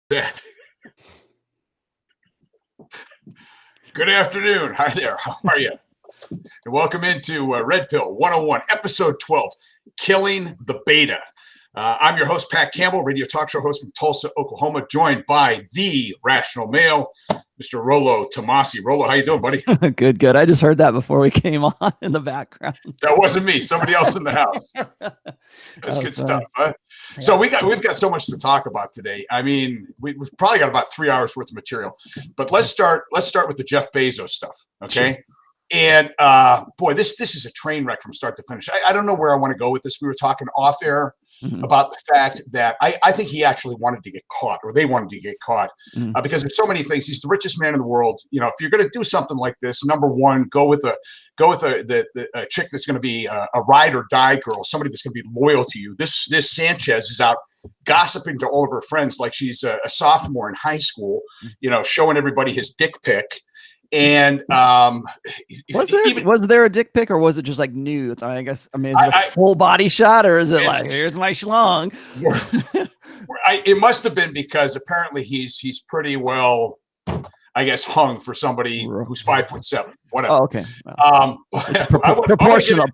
That. Good afternoon. Hi there. How are you? And welcome into Red Pill 101, episode 12, Killing the Beta. I'm your host, Pat Campbell, radio talk show host from Tulsa, Oklahoma, joined by the rational male, Mr. Rollo Tomasi. Rollo, how you doing, buddy? Good. I just heard that before we came on in the background. That wasn't me. Somebody else in the house. That's good stuff. Huh? Yeah. So we've got so much to talk about today. I mean, we've probably got about 3 hours worth of material. But let's start with the Jeff Bezos stuff. Okay. Sure. And boy, this is a train wreck from start to finish. I don't know where I want to go with this. We were talking off air about the fact that I think he actually wanted to get caught, or they wanted to get caught, because there's so many things. He's the richest man in the world. You know, if you're going to do something like this, number one, go with a chick that's going to be a ride or die girl, somebody that's going to be loyal to you. This Sanchez is out gossiping to all of her friends like she's a sophomore in high school, you know, showing everybody his dick pic. And was there a dick pic, or was it just like nudes? I mean, is it a full body shot, or is it like, here's my schlong? It must have been, because apparently he's pretty well, I guess, hung for somebody who's 5'7", whatever. Oh, okay. Proportional,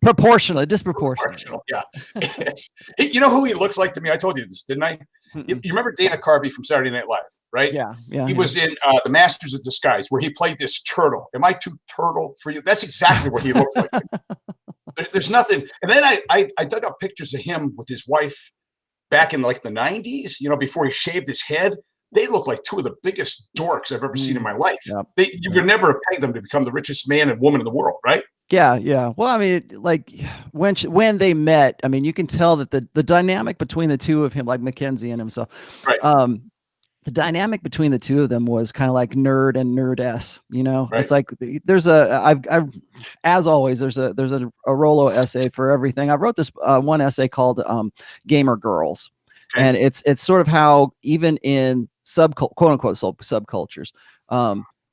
disproportional. Yeah. You know who he looks like to me? I told you this, didn't I? You remember Dana Carvey from Saturday Night Live, right? Yeah. He was in The Masters of Disguise, where he played this turtle. Am I too turtle for you? That's exactly what he looked like. There's nothing. And then I dug up pictures of him with his wife back in like the 90s, you know, before he shaved his head. They look like two of the biggest dorks I've ever seen in my life. Yep. You could never have pegged them to become the richest man and woman in the world, right? Yeah. Well, I mean, like when they met, I mean, you can tell that the dynamic between the two of him, like Mackenzie and himself, right? The dynamic between the two of them was kind of like nerd and nerd-esque, you know. Right. It's like there's as always, there's a Rollo essay for everything. I wrote this one essay called Gamer Girls. Okay. And it's sort of how even in quote unquote subcultures,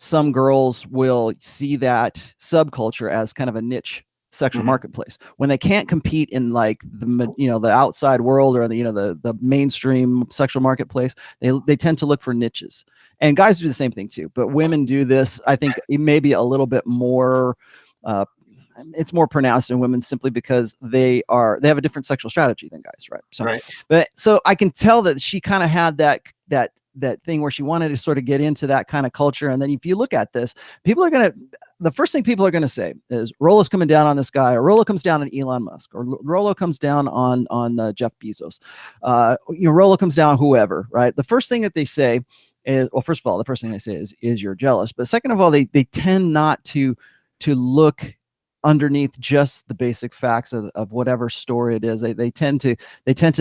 some girls will see that subculture as kind of a niche sexual marketplace. When they can't compete in like the outside world, or the mainstream sexual marketplace, they tend to look for niches. And guys do the same thing too, but women do this, I think, maybe a little bit more. It's more pronounced in women simply because they have a different sexual strategy than guys, right? So, but I can tell that she kind of had that thing where she wanted to sort of get into that kind of culture. And then if you look at this, the first thing people are going to say is Rollo's coming down on this guy, or Rollo comes down on Elon Musk, or Rollo comes down on Jeff Bezos. Rollo comes down whoever, right? The first thing that they say is, well, first of all, the first thing they say is you're jealous. But second of all, they tend not to look underneath just the basic facts of whatever story it is. They tend to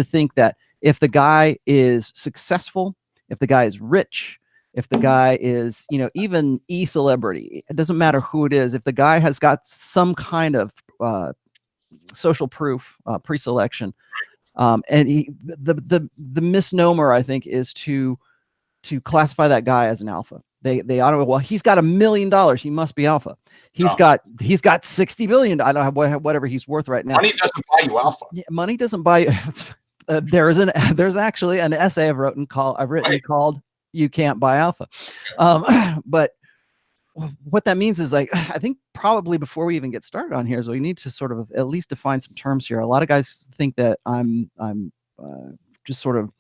think that if the guy is successful, if the guy is rich, if the guy is, even e-celebrity, it doesn't matter who it is. If the guy has got some kind of social proof, pre-selection, and the misnomer, I think, is to classify that guy as an alpha. They ought to, well, he's got $1 million. He must be alpha. He's got $60 billion. I don't know whatever he's worth right now. Money doesn't buy you alpha. Yeah, money doesn't buy you. There's actually an essay I've written called "You Can't Buy Alpha," but what that means is, like, I think probably before we even get started on here, is we need to sort of at least define some terms here. A lot of guys think that I'm just sort of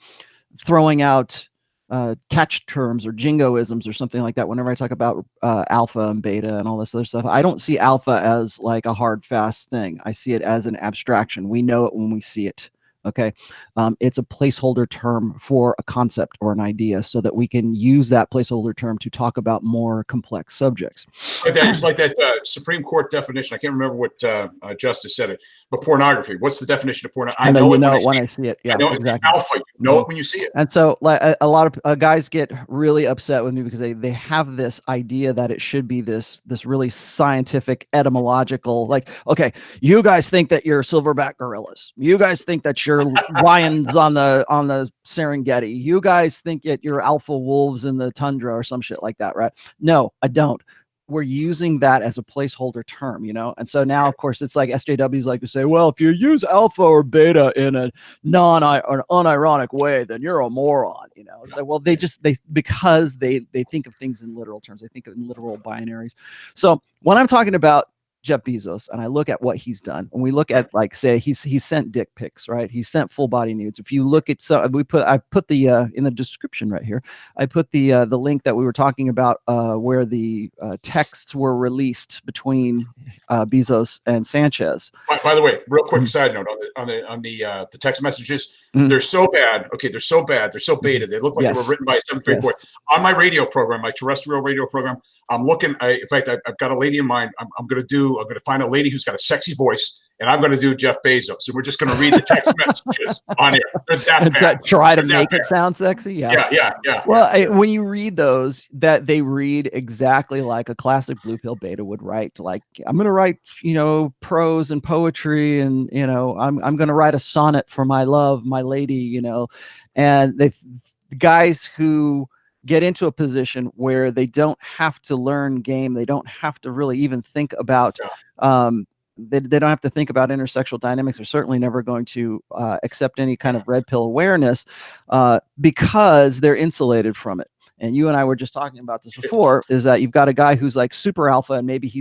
throwing out catch terms or jingoisms or something like that whenever I talk about alpha and beta and all this other stuff. I don't see alpha as like a hard, fast thing. I see it as an abstraction. We know it when we see it. Okay. It's a placeholder term for a concept or an idea, so that we can use that placeholder term to talk about more complex subjects. It's like that Supreme Court definition. I can't remember what Justice said it, but pornography. What's the definition of pornography? I know it when I see it. Yeah, exactly. Alpha, you know it when you see it. And so, like, a lot of guys get really upset with me because they have this idea that it should be this really scientific, etymological, like, okay, you guys think that you're silverback gorillas. You guys think that you're lions on the Serengeti. You guys think that you're alpha wolves in the tundra or some shit like that, right? No, I don't. we're using that as a placeholder term, you know? And so now, of course, it's like SJWs like to say, well, if you use alpha or beta in a or unironic way, then you're a moron, you know? So, well, because they think of things in literal terms, they think of in literal binaries. So when I'm talking about Jeff Bezos and I look at what he's done, and we look at, like, say he's sent dick pics, right? He sent full body nudes. If you look at, so I put the in the description right here, I put the link that we were talking about where the texts were released between Bezos and Sanchez. By the way, real quick side note on the text messages, they're so bad. Okay, they're so bad. They're so beta. They look like they were written by some great boy. On my radio program, my terrestrial radio program, I'm looking. In fact, I've got a lady in mind. I'm going to find a lady who's got a sexy voice, and I'm going to do Jeff Bezos. And we're just going to read the text messages on here. They're that bad. Try to make it sound sexy. Yeah. Well, when you read those, that they read exactly like a classic blue pill beta would write. Like, I'm going to write, you know, prose and poetry, and, you know, I'm going to write a sonnet for my love, my lady, you know. And the guys who get into a position where they don't have to learn game, they don't have to really even think about they don't have to think about intersexual dynamics. They're certainly never going to accept any kind of red pill awareness because they're insulated from it. And you and I were just talking about this before, is that you've got a guy who's like super alpha, and maybe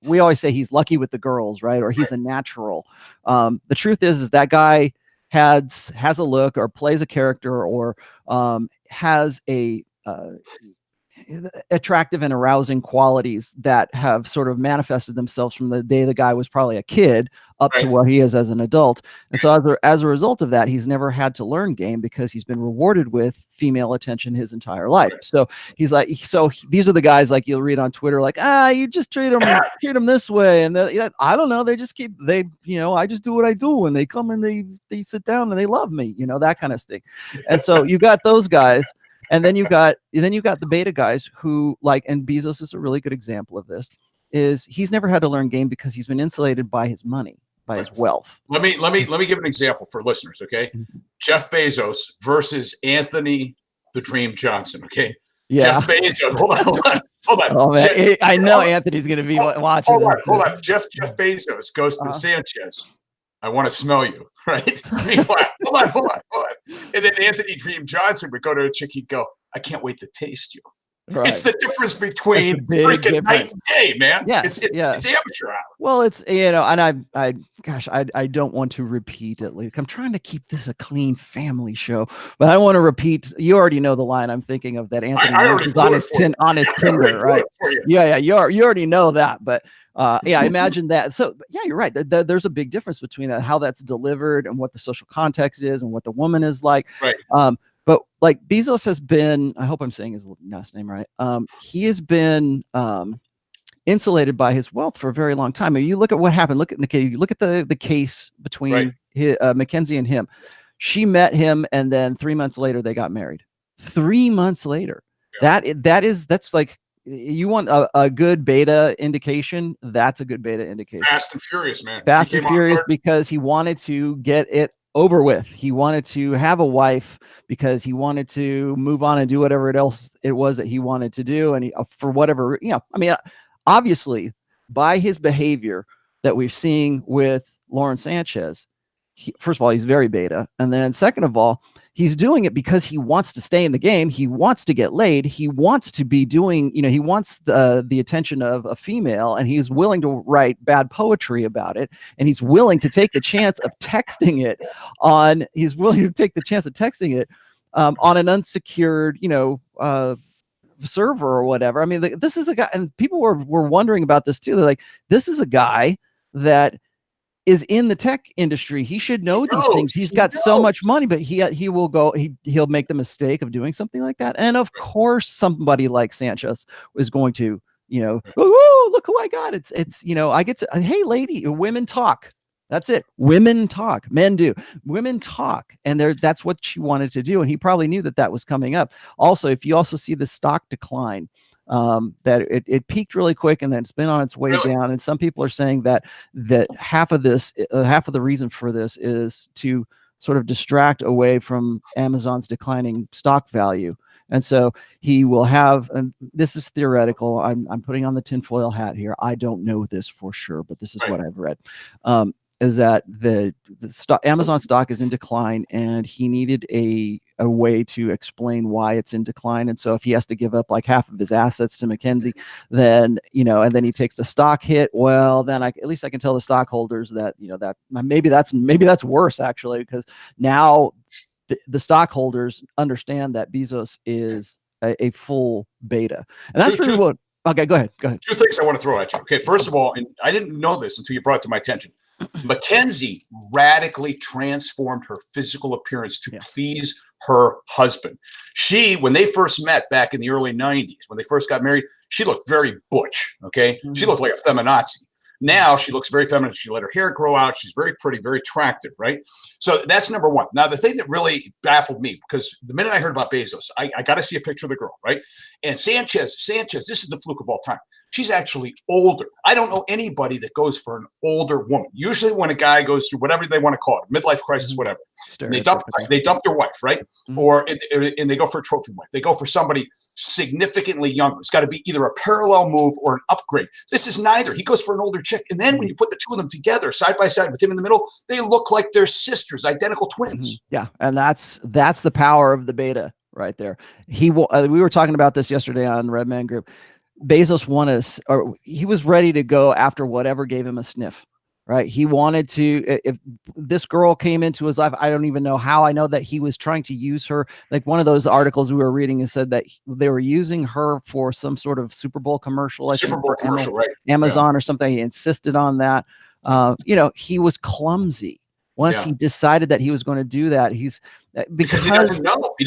we always say he's lucky with the girls, right? Or he's a natural. The truth is that guy has a look, or plays a character, or has a attractive and arousing qualities that have sort of manifested themselves from the day the guy was probably a kid up to what he is as an adult. And so as a result of that, he's never had to learn game because he's been rewarded with female attention his entire life. So he's like, these are the guys like you'll read on Twitter, like, you just treat them this way. And I don't know. They just I just do what I do. And they come and they sit down and they love me, you know, that kind of thing. And so you got those guys. And then you got the beta guys who, like, and Bezos is a really good example of this, is he's never had to learn game because he's been insulated by his money, by his wealth. Let me give an example for listeners, okay? Jeff Bezos versus Anthony the Dream Johnson, okay? Yeah. Jeff Bezos, hold on. Oh, man. I know Anthony's going to be watching. Hold on. Jeff Bezos goes to Sanchez. I want to smell you, right? Meanwhile, hold on. And then Anthony Dream Johnson would go to a chick, he'd go, I can't wait to taste you. Right. It's the difference between freaking night and day, man. Yes, it's amateur hour. Well, it's, you know, and I don't want to repeat it. Like, I'm trying to keep this a clean family show, but I want to repeat. You already know the line I'm thinking of, that Anthony is on his Tinder, right? Yeah, you already know that, but I imagine that. So yeah, you're right. There's a big difference between that, how that's delivered and what the social context is and what the woman is like. Right. But like Bezos has been, I hope I'm saying his last name right. He has been insulated by his wealth for a very long time. I mean, you look at what happened. Look at the case between Mackenzie and him. She met him, and then 3 months later they got married. 3 months later. Yeah. That's like, you want a good beta indication. That's a good beta indication. Fast and Furious, man. Fast and Furious, because he wanted to get it over with. He wanted to have a wife because he wanted to move on and do whatever else it was that he wanted to do. And he, for whatever, you know, I mean, obviously by his behavior that we're seeing with Lauren Sanchez, first of all, he's very beta. And then second of all, he's doing it because he wants to stay in the game. He wants to get laid. He wants to be doing, you know, he wants the attention of a female, and he's willing to write bad poetry about it. And he's willing to take the chance of texting it on an unsecured, you know, server or whatever. I mean, this is a guy, and people were wondering about this too. They're like, this is a guy that is in the tech industry. He should know these things. He's got so much money, but he'll make the mistake of doing something like that. And of course, somebody like Sanchez is going to, you know, oh, look who I got. It's, you know, I get to, hey, lady, women talk. That's it. Women talk. Men do. Women talk. And that's what she wanted to do. And he probably knew that was coming up. Also, if you also see the stock decline, that it peaked really quick, and then it's been on its way down. And some people are saying that half of the reason for this is to sort of distract away from Amazon's declining stock value. And so he will have, and this is theoretical, I'm putting on the tinfoil hat here. I don't know this for sure, but this is what I've read. Is that the stock, Amazon stock is in decline, and he needed a way to explain why it's in decline. And so if he has to give up like half of his assets to McKinsey, then, and then he takes the stock hit, well, then at least I can tell the stockholders that, that maybe that's worse actually, because now the stockholders understand that Bezos is a full beta. And that's really what, okay, go ahead. Two things I want to throw at you. Okay, first of all, and I didn't know this until you brought it to my attention. Mackenzie radically transformed her physical appearance to please her husband. When they first met back in the early 90s, when they first got married, she looked very butch, okay? She looked like a feminazi. Now she looks very feminine. She let her hair grow out. She's very pretty, very attractive, right? So that's number one. Now, the thing that really baffled me, because the minute I heard about Bezos, I got to see a picture of the girl, right? And Sanchez, this is the fluke of all time. She's actually older. I don't know anybody that goes for an older woman. Usually when a guy goes through whatever they want to call it, midlife crisis, whatever, they dump their wife, right? And they go for a trophy wife. They go for somebody significantly younger. It's got to be either a parallel move or an upgrade. This is neither. He goes for an older chick. And then when you put the two of them together, side by side with him in the middle, they look like they're sisters, identical twins. Yeah. And that's the power of the beta right there. We were talking about this yesterday on Redman Group. Bezos he was ready to go after whatever gave him a sniff, right? He wanted to, if this girl came into his life, I don't even know how. I know that he was trying to use her. Like one of those articles we were reading, it said that they were using her for some sort of Super Bowl commercial, right? Amazon or something. He insisted on that. He was clumsy. Once he decided that he was going to do that, because he doesn't know. He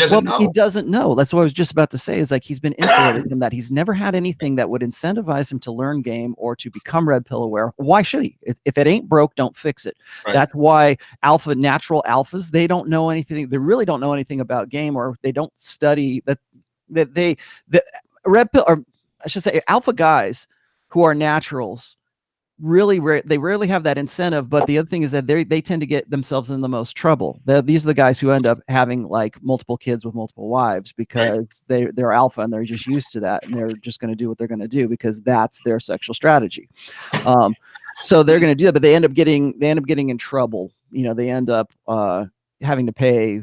doesn't know. That's what I was just about to say, is like he's been insulated from that. He's never had anything that would incentivize him to learn game or to become red pill aware. Why should he? If it ain't broke, don't fix it. Right. That's why natural alphas, they don't know anything. They really don't know anything about game, or they don't study the red pill, or I should say alpha guys who are naturals. They rarely have that incentive. But the other thing is that they tend to get themselves in the most trouble. These are the guys who end up having like multiple kids with multiple wives, because they're alpha and they're just used to that, and they're just going to do what they're going to do because that's their sexual strategy. So they're going to do that, but they end up getting in trouble. They end up having to pay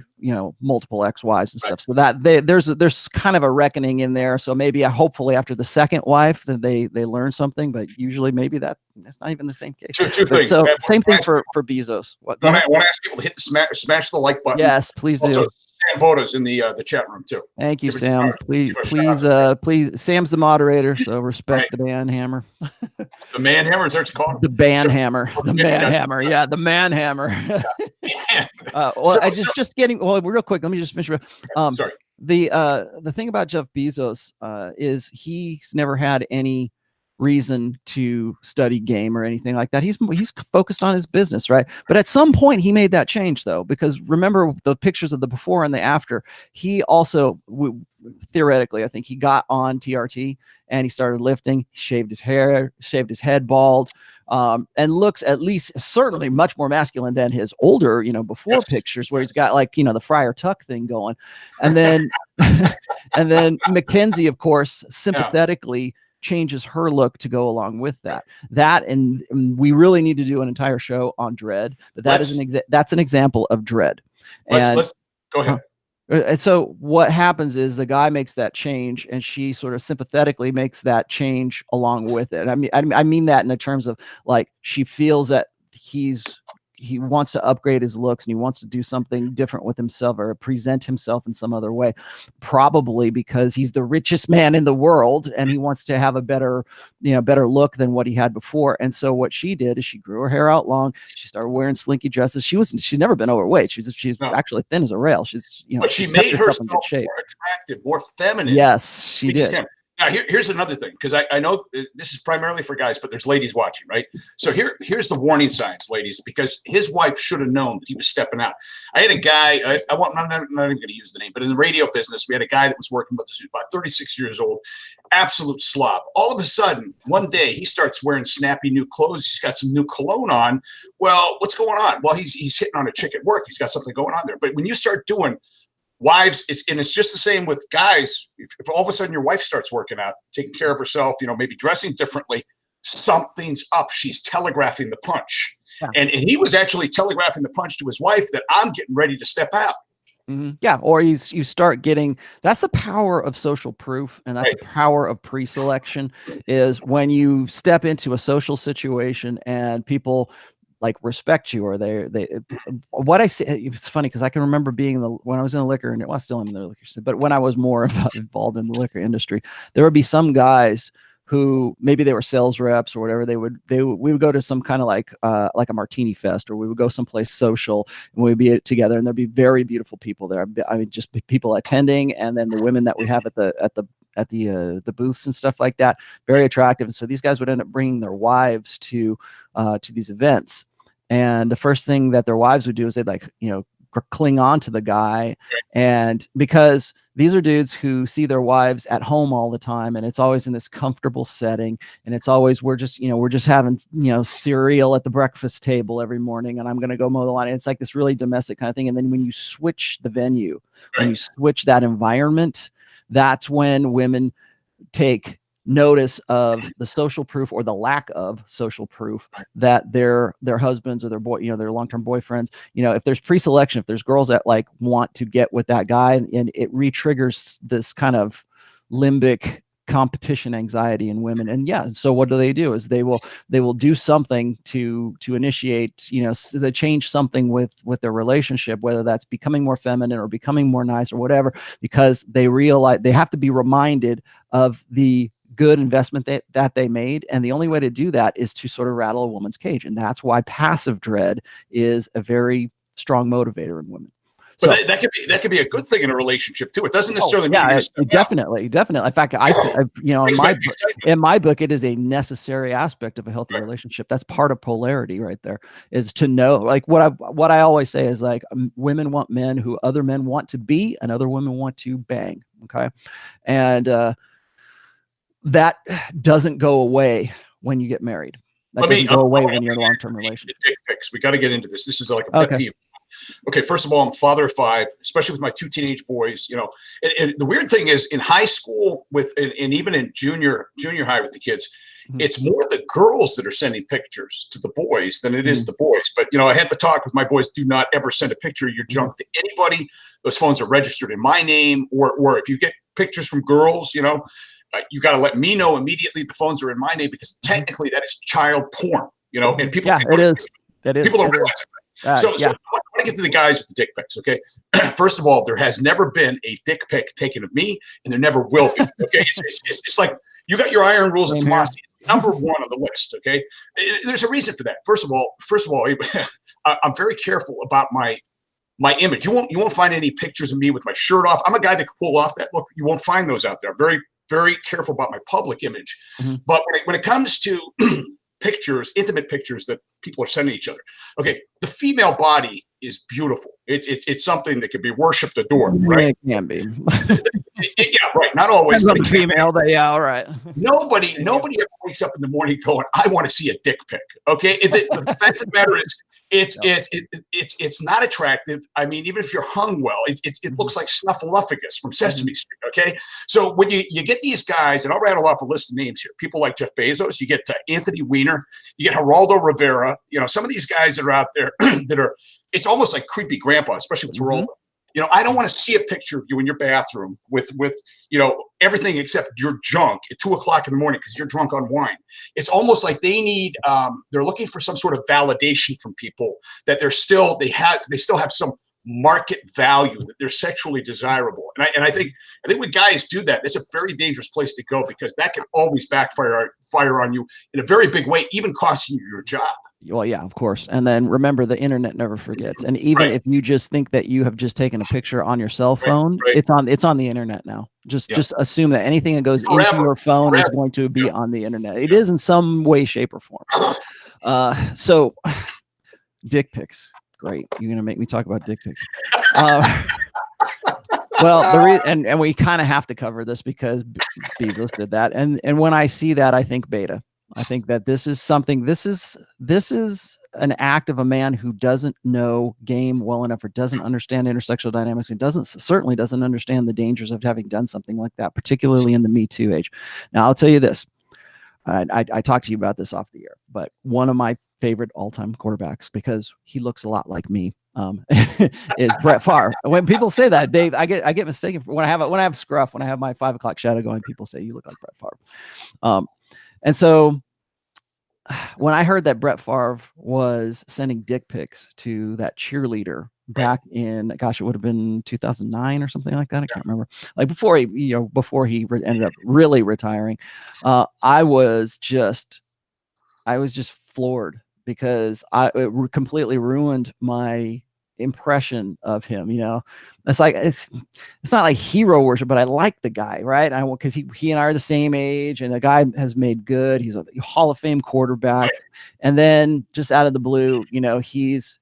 multiple ex-wives and stuff. So that there's kind of a reckoning in there. So maybe hopefully after the second wife that they learn something, but usually maybe that's not even the same case. Two things. So same thing for Bezos. I want to ask people to hit the smash the like button. Yes, please do. Also, Sam Boda's in the chat room too. Thank you, Sam. Please, Sam's the moderator, so respect the man hammer. The man hammer, is that what you call him? The band hammer. The man hammer. Yeah, the man hammer. Real quick, let me just finish. Sorry. The thing about Jeff Bezos is he's never had any reason to study game or anything like that. He's focused on his business, right? But at some point he made that change, though, because remember the pictures of the before and the after. He also theoretically, I think he got on TRT and he started lifting, shaved his hair, shaved his head bald, and looks at least certainly much more masculine than his older, before pictures where he's got like, the Friar Tuck thing going. And then, and then Mackenzie, of course, sympathetically changes her look to go along with that. And we really need to do an entire show on dread, but that's an example of dread. Let's go ahead. And so what happens is the guy makes that change, and she sort of sympathetically makes that change along with it. I mean that in the terms of like, she feels that he wants to upgrade his looks and he wants to do something different with himself or present himself in some other way, probably because he's the richest man in the world and he wants to have a better look than what he had before. And so what she did is she grew her hair out long. She started wearing slinky dresses. She's never been overweight. She's actually thin as a rail. But she made herself more attractive, more feminine. Yes, she did. Now, here's another thing, because I know this is primarily for guys, but there's ladies watching, right? So here's the warning signs, ladies, because his wife should have known that he was stepping out. I had a guy, I'm not even going to use the name, but in the radio business, we had a guy that was working with us, who was about 36 years old, absolute slob. All of a sudden, one day, he starts wearing snappy new clothes. He's got some new cologne on. Well, what's going on? Well, he's hitting on a chick at work. He's got something going on there. But when you start doing wives, it's just the same with guys. If all of a sudden your wife starts working out, taking care of herself, maybe dressing differently, something's up. She's telegraphing the punch. Yeah. And he was actually telegraphing the punch to his wife that I'm getting ready to step out. Mm-hmm. Yeah. Or you start getting, that's the power of social proof. And that's the power of pre-selection, is when you step into a social situation and people like respect you, or what I say, it's funny because I can remember being when I was in the liquor, and I still am in the liquor, but when I was more involved in the liquor industry, there would be some guys who maybe they were sales reps or whatever. We would go to some kind of like a martini fest, or we would go someplace social, and we'd be together, and there'd be very beautiful people there. I mean, just people attending, and then the women that we have at the booths and stuff like that, very attractive. And so these guys would end up bringing their wives to these events. And the first thing that their wives would do is they'd cling on to the guy. And because these are dudes who see their wives at home all the time, and it's always in this comfortable setting, and it's always, we're just having, cereal at the breakfast table every morning, and I'm going to go mow the lawn. And it's like this really domestic kind of thing. And then when you switch the venue, when you switch that environment, that's when women take notice of the social proof, or the lack of social proof, that their husbands or their their long-term boyfriends, if there's pre-selection, if there's girls that like want to get with that guy, and it re-triggers this kind of limbic competition anxiety in women. And so what do? Is they will do something to initiate, they change something with their relationship, whether that's becoming more feminine or becoming more nice or whatever, because they realize they have to be reminded of the good investment that they made. And the only way to do that is to sort of rattle a woman's cage. And that's why passive dread is a very strong motivator in women. But so, that could be a good thing in a relationship too. It doesn't necessarily mean definitely. In fact, in my book, it is a necessary aspect of a healthy relationship. That's part of polarity right there, is to know, like what I always say is, like, women want men who other men want to be, and other women want to bang. Okay. And, that doesn't go away when you get married. That doesn't go away when you're in a long-term relationship. Dick pics. We got to get into this. This is like a pet peeve. Okay, first of all, I'm a father of 5, especially with my 2 teenage boys. And the weird thing is, in high school and even in junior high with the kids, it's more the girls that are sending pictures to the boys than it is the boys. But I had to talk with my boys. Do not ever send a picture of your junk to anybody. Those phones are registered in my name, or if you get pictures from girls, you got to let me know immediately the phones are in my name, because technically that is child porn, and people. Yeah, it is. That is. People don't realize it. So I want to get to the guys with the dick pics. Okay. First of all, there has never been a dick pic taken of me, and there never will be. Okay. It's like, you got your iron rules of Tomasi. It's number 1 on the list. Okay. There's a reason for that. First of all, I'm very careful about my image. You won't find any pictures of me with my shirt off. I'm a guy that can pull off that look. You won't find those out there. I'm very, very careful about my public image. But when it comes to pictures, intimate pictures that people are sending each other, okay, the female body is beautiful. It's something that can be worshipped, adored, right? It can be. Yeah, right. Not always. But the female, all right. Nobody ever wakes up in the morning going, I want to see a dick pic. Okay, the fact of the matter is, it's not attractive. I mean, even if you're hung well, it looks like Snuffleupagus from Sesame Street. Okay, so when you get these guys, and I'll rattle off a list of names here. People like Jeff Bezos. You get Anthony Weiner. You get Geraldo Rivera. Some of these guys that are out there that are. It's almost like creepy grandpa, especially with Geraldo. I don't want to see a picture of you in your bathroom with everything except your junk at 2:00 in the morning because you're drunk on wine. It's almost like they need they're looking for some sort of validation from people that they still have some market value, that they're sexually desirable. And I think when guys do that, it's a very dangerous place to go, because that can always backfire on you in a very big way, even costing you your job. Well, yeah, of course. And then remember, the internet never forgets. And even if you just think that you have just taken a picture on your cell phone, it's on the internet now. Just assume that anything that goes into your phone is going to be on the internet. It is in some way, shape, or form. So dick pics. Great. You're gonna make me talk about dick pics. Well, and we kind of have to cover this because Bezos did that. And when I see that, I think beta. I think that this is something, this is an act of a man who doesn't know game well enough, or doesn't understand intersexual dynamics, and certainly doesn't understand the dangers of having done something like that, particularly in the Me Too age. Now, I'll tell you this. I talked to you about this off the air, but one of my favorite all-time quarterbacks, because he looks a lot like me, is Brett Favre. When people say that, Dave, I get mistaken for when I have scruff, when I have my 5 o'clock shadow going, people say you look like Brett Favre. And so when I heard that Brett Favre was sending dick pics to that cheerleader back in, gosh, it would have been 2009 or something like that. I can't remember. Like before he ended up really retiring, I was just floored, because it completely ruined my impression of him. It's like, it's not like hero worship, but I like the guy, right? Because he and I are the same age, and the guy has made good. He's a Hall of Fame quarterback. And then just out of the blue, he's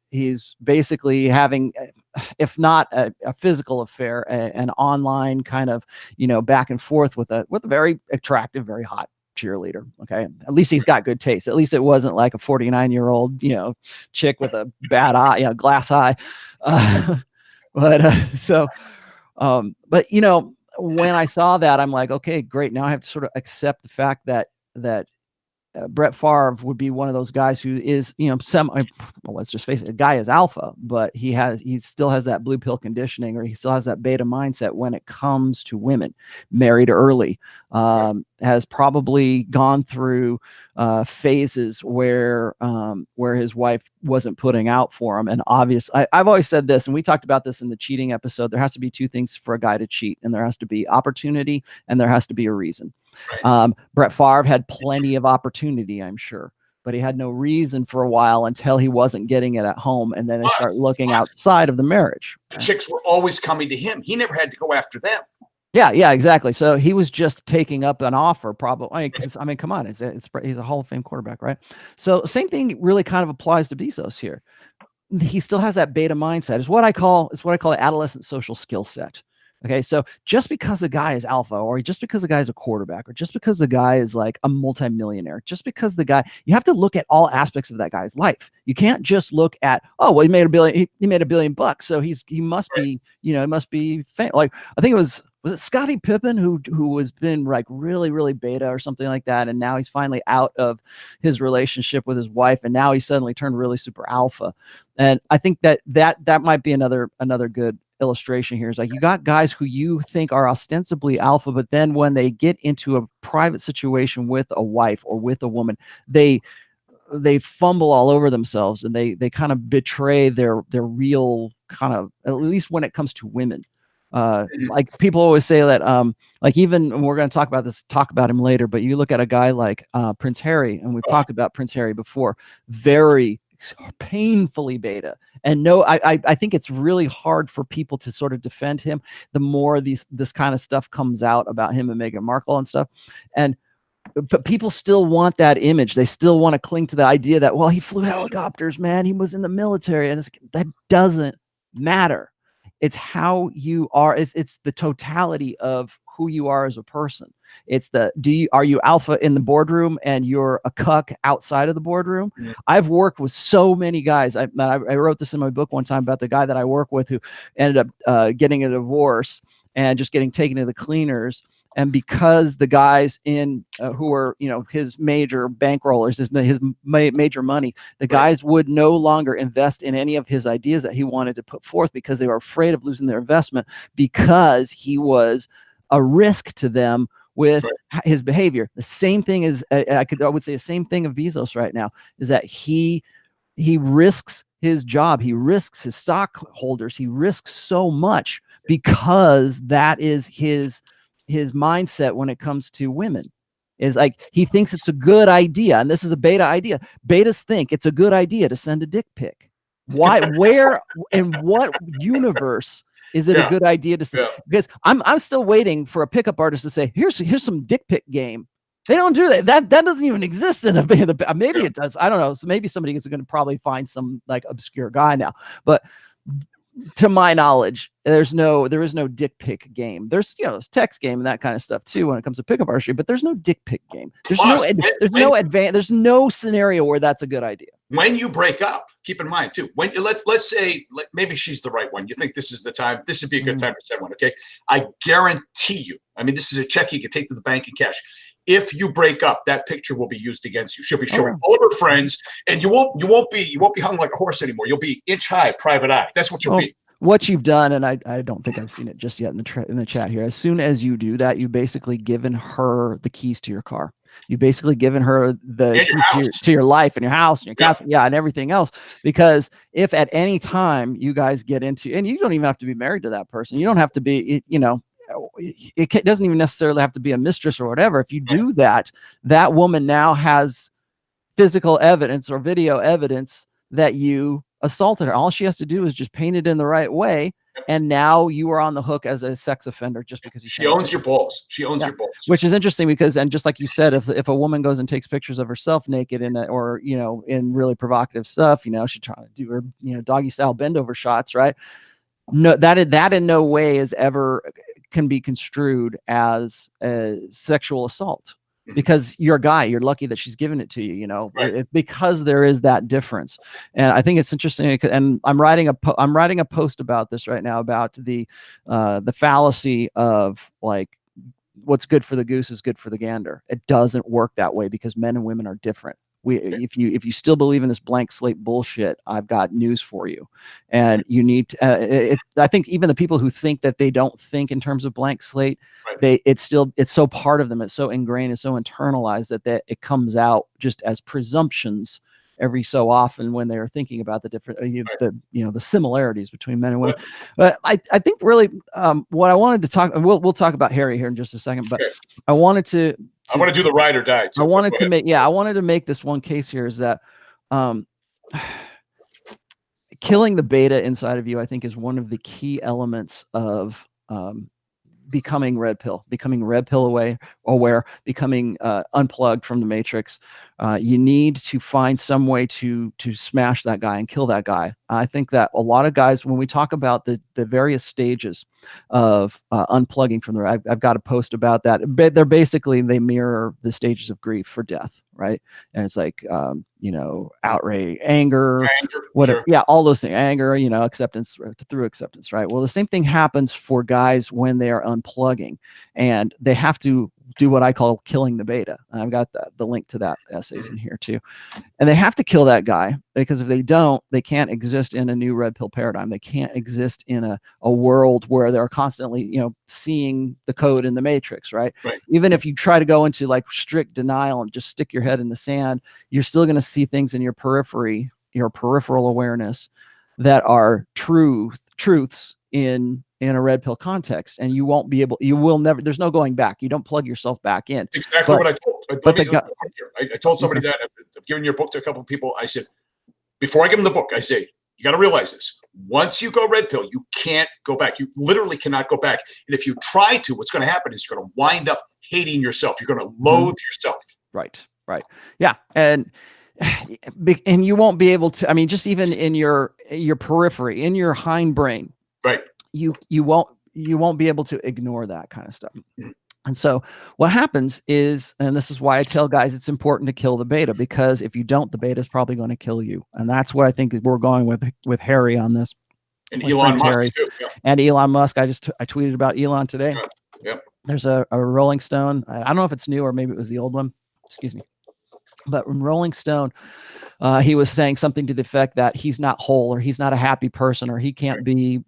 basically having, if not a physical affair, an online kind of, back and forth with a very attractive, very hot cheerleader. Okay, at least he's got good taste. At least it wasn't like a 49-year-old chick with a bad eye, glass eye. But when I saw that, I'm like, okay, great. Now I have to sort of accept the fact that Brett Favre would be one of those guys who is, well, let's just face it, a guy is alpha, but he still has that blue pill conditioning, or he still has that beta mindset when it comes to women. Married early, has probably gone through phases where his wife wasn't putting out for him. And obviously, I've always said this, and we talked about this in the cheating episode, there has to be two things for a guy to cheat, and there has to be opportunity, and there has to be a reason. Brett Favre had plenty of opportunity, I'm sure, but he had no reason for a while until he wasn't getting it at home, and then they start looking outside of the marriage. The chicks were always coming to him. He never had to go after them. Yeah, exactly. So he was just taking up an offer, probably. I mean, come on, he's a Hall of Fame quarterback, right? So same thing really kind of applies to Bezos here. He still has that beta mindset. It's what I call the adolescent social skill set. Okay, so just because a guy is alpha, or just because a guy is a quarterback, or just because the guy is like a multimillionaire, just because the guy, you have to look at all aspects of that guy's life. You can't just look at, oh, well, he made $1 billion. He made $1 billion, so he must be, he must be like, I think was it Scottie Pippen who was been like really, really beta or something like that, and now he's finally out of his relationship with his wife, and now he's suddenly turned really super alpha. And I think that might be another good illustration here. Is like, you got guys who you think are ostensibly alpha, but then when they get into a private situation with a wife or with a woman, they fumble all over themselves, and they kind of betray their real kind of, at least when it comes to women. Like people always say that, like, even, and we're going to talk about him later, but you look at a guy like Prince Harry, and we've talked about Prince Harry before, very painfully beta. And no, I think it's really hard for people to sort of defend him the more this kind of stuff comes out about him and Meghan Markle and stuff. But people still want that image. They still want to cling to the idea that, well, he flew helicopters, man, he was in the military, and that doesn't matter. It's how you are. It's the totality of who you are as a person. It's are you alpha in the boardroom and you're a cuck outside of the boardroom? Mm-hmm. I've worked with so many guys. I wrote this in my book one time about the guy that I work with who ended up getting a divorce and just getting taken to the cleaners. And because the guys who were, his major bankrollers, his major money, the guys would no longer invest in any of his ideas that he wanted to put forth, because they were afraid of losing their investment, because he was a risk to them with his behavior. The same thing is, I would say the same thing of Bezos right now, is that he risks his job, he risks his stockholders, he risks so much, because that is his mindset when it comes to women. is like, he thinks it's a good idea, and this is a beta idea. Betas think it's a good idea to send a dick pic. Why? Where? In what universe is it a good idea to send? Because I'm still waiting for a pickup artist to say, here's some dick pic game. They don't do that. That doesn't even exist in the maybe it does. I don't know. So maybe somebody is going to probably find some like obscure guy now. But to my knowledge, there is no dick pic game. There's there's text game and that kind of stuff too when it comes to pickup artistry, but there's no dick pic game. There's no scenario where that's a good idea. When you break up, keep in mind too, when let's say maybe she's the right one. You think this is the time, this would be a good time to send one. Okay. I guarantee you, I mean, this is a check you can take to the bank in cash. If you break up, that picture will be used against you. She'll be showing all of her friends, and you won't be hung like a horse anymore. You'll be inch high, private eye. That's what you'll be. What you've done, and I don't think I've seen it just yet in the chat here. As soon as you do that, you basically given her the keys to your car. You basically given her the keys to your life and your house and your castle, and everything else. Because if at any time you guys get into, and you don't even have to be married to that person, you don't have to be, it doesn't even necessarily have to be a mistress or whatever. If you do that, that woman now has physical evidence or video evidence that you assaulted her. All she has to do is just paint it in the right way, and now you are on the hook as a sex offender just because she owns your balls. She owns your balls, which is interesting because, and just like you said, if a woman goes and takes pictures of herself naked or in really provocative stuff, she's trying to do her doggy style bend over shots, right? No, that in no way is ever can be construed as a sexual assault. Because you're a guy, you're lucky that she's giving it to you, because there is that difference. And I think it's interesting. And I'm writing a post about this right now, about the fallacy of like, what's good for the goose is good for the gander. It doesn't work that way because men and women are different. If you still believe in this blank slate bullshit, I've got news for you. And you need to, I think even the people who think that they don't think in terms of blank slate, it's so part of them. It's so ingrained, it's so internalized that it comes out just as presumptions every so often when they're thinking about the different, the similarities between men and women. But I think really what I wanted to talk, and we'll talk about Harry here in just a second, but I want to do the ride or die. I wanted to make this one case here is that killing the beta inside of you, I think, is one of the key elements of becoming red pill aware, becoming unplugged from the matrix. You need to find some way to smash that guy and kill that guy. I think that a lot of guys, when we talk about the various stages of unplugging from the, I've got a post about that. They're basically, they mirror the stages of grief for death, right? And it's like, outrage, anger, whatever. Sure. All those things, anger, acceptance, through acceptance, right? Well, the same thing happens for guys when they are unplugging, and they have to do what I call killing the beta. And I've got the link to that essays in here too. And they have to kill that guy, because if they don't, they can't exist in a new red pill paradigm. They can't exist in a world where they're constantly, seeing the code in the matrix, right? Even if you try to go into like strict denial and just stick your head in the sand, you're still going to see things in your periphery, your peripheral awareness, that are truths in a red pill context, and you will never, there's no going back. You don't plug yourself back in. Exactly what I told. I told somebody that I've given your book to a couple of people. I said, before I give them the book, I say, you got to realize this. Once you go red pill, you can't go back. You literally cannot go back. And if you try to, what's going to happen is you're going to wind up hating yourself. You're going to loathe yourself. Right. Yeah. And you won't be able to, I mean, just even in your periphery, in your hindbrain, right, you won't be able to ignore that kind of stuff. And so what happens is, and this is why I tell guys it's important to kill the beta, because if you don't, the beta is probably going to kill you. And that's what I think we're going with Harry on this. And Elon Musk too. Yeah. And Elon Musk. I tweeted about Elon today. Yep. There's a Rolling Stone. I don't know if it's new or maybe it was the old one. Excuse me. But in Rolling Stone, he was saying something to the effect that he's not whole, or he's not a happy person, or he can't be,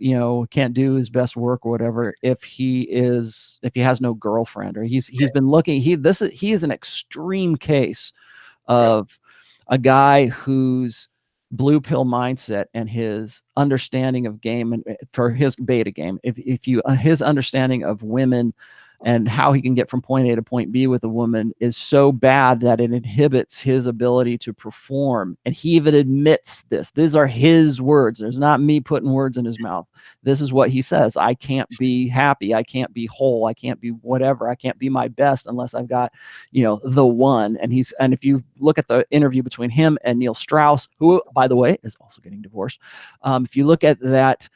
can't do his best work or whatever if he has no girlfriend, or he's been looking. He is an extreme case of a guy whose blue pill mindset and his understanding of game, and for his beta game, his understanding of women and how he can get from point A to point B with a woman is so bad that it inhibits his ability to perform. And he even admits this. These are his words. There's not me putting words in his mouth. This is what he says. I can't be happy. I can't be whole. I can't be whatever. I can't be my best unless I've got, the one. And if you look at the interview between him and Neil Strauss, who, by the way, is also getting divorced. If you look at that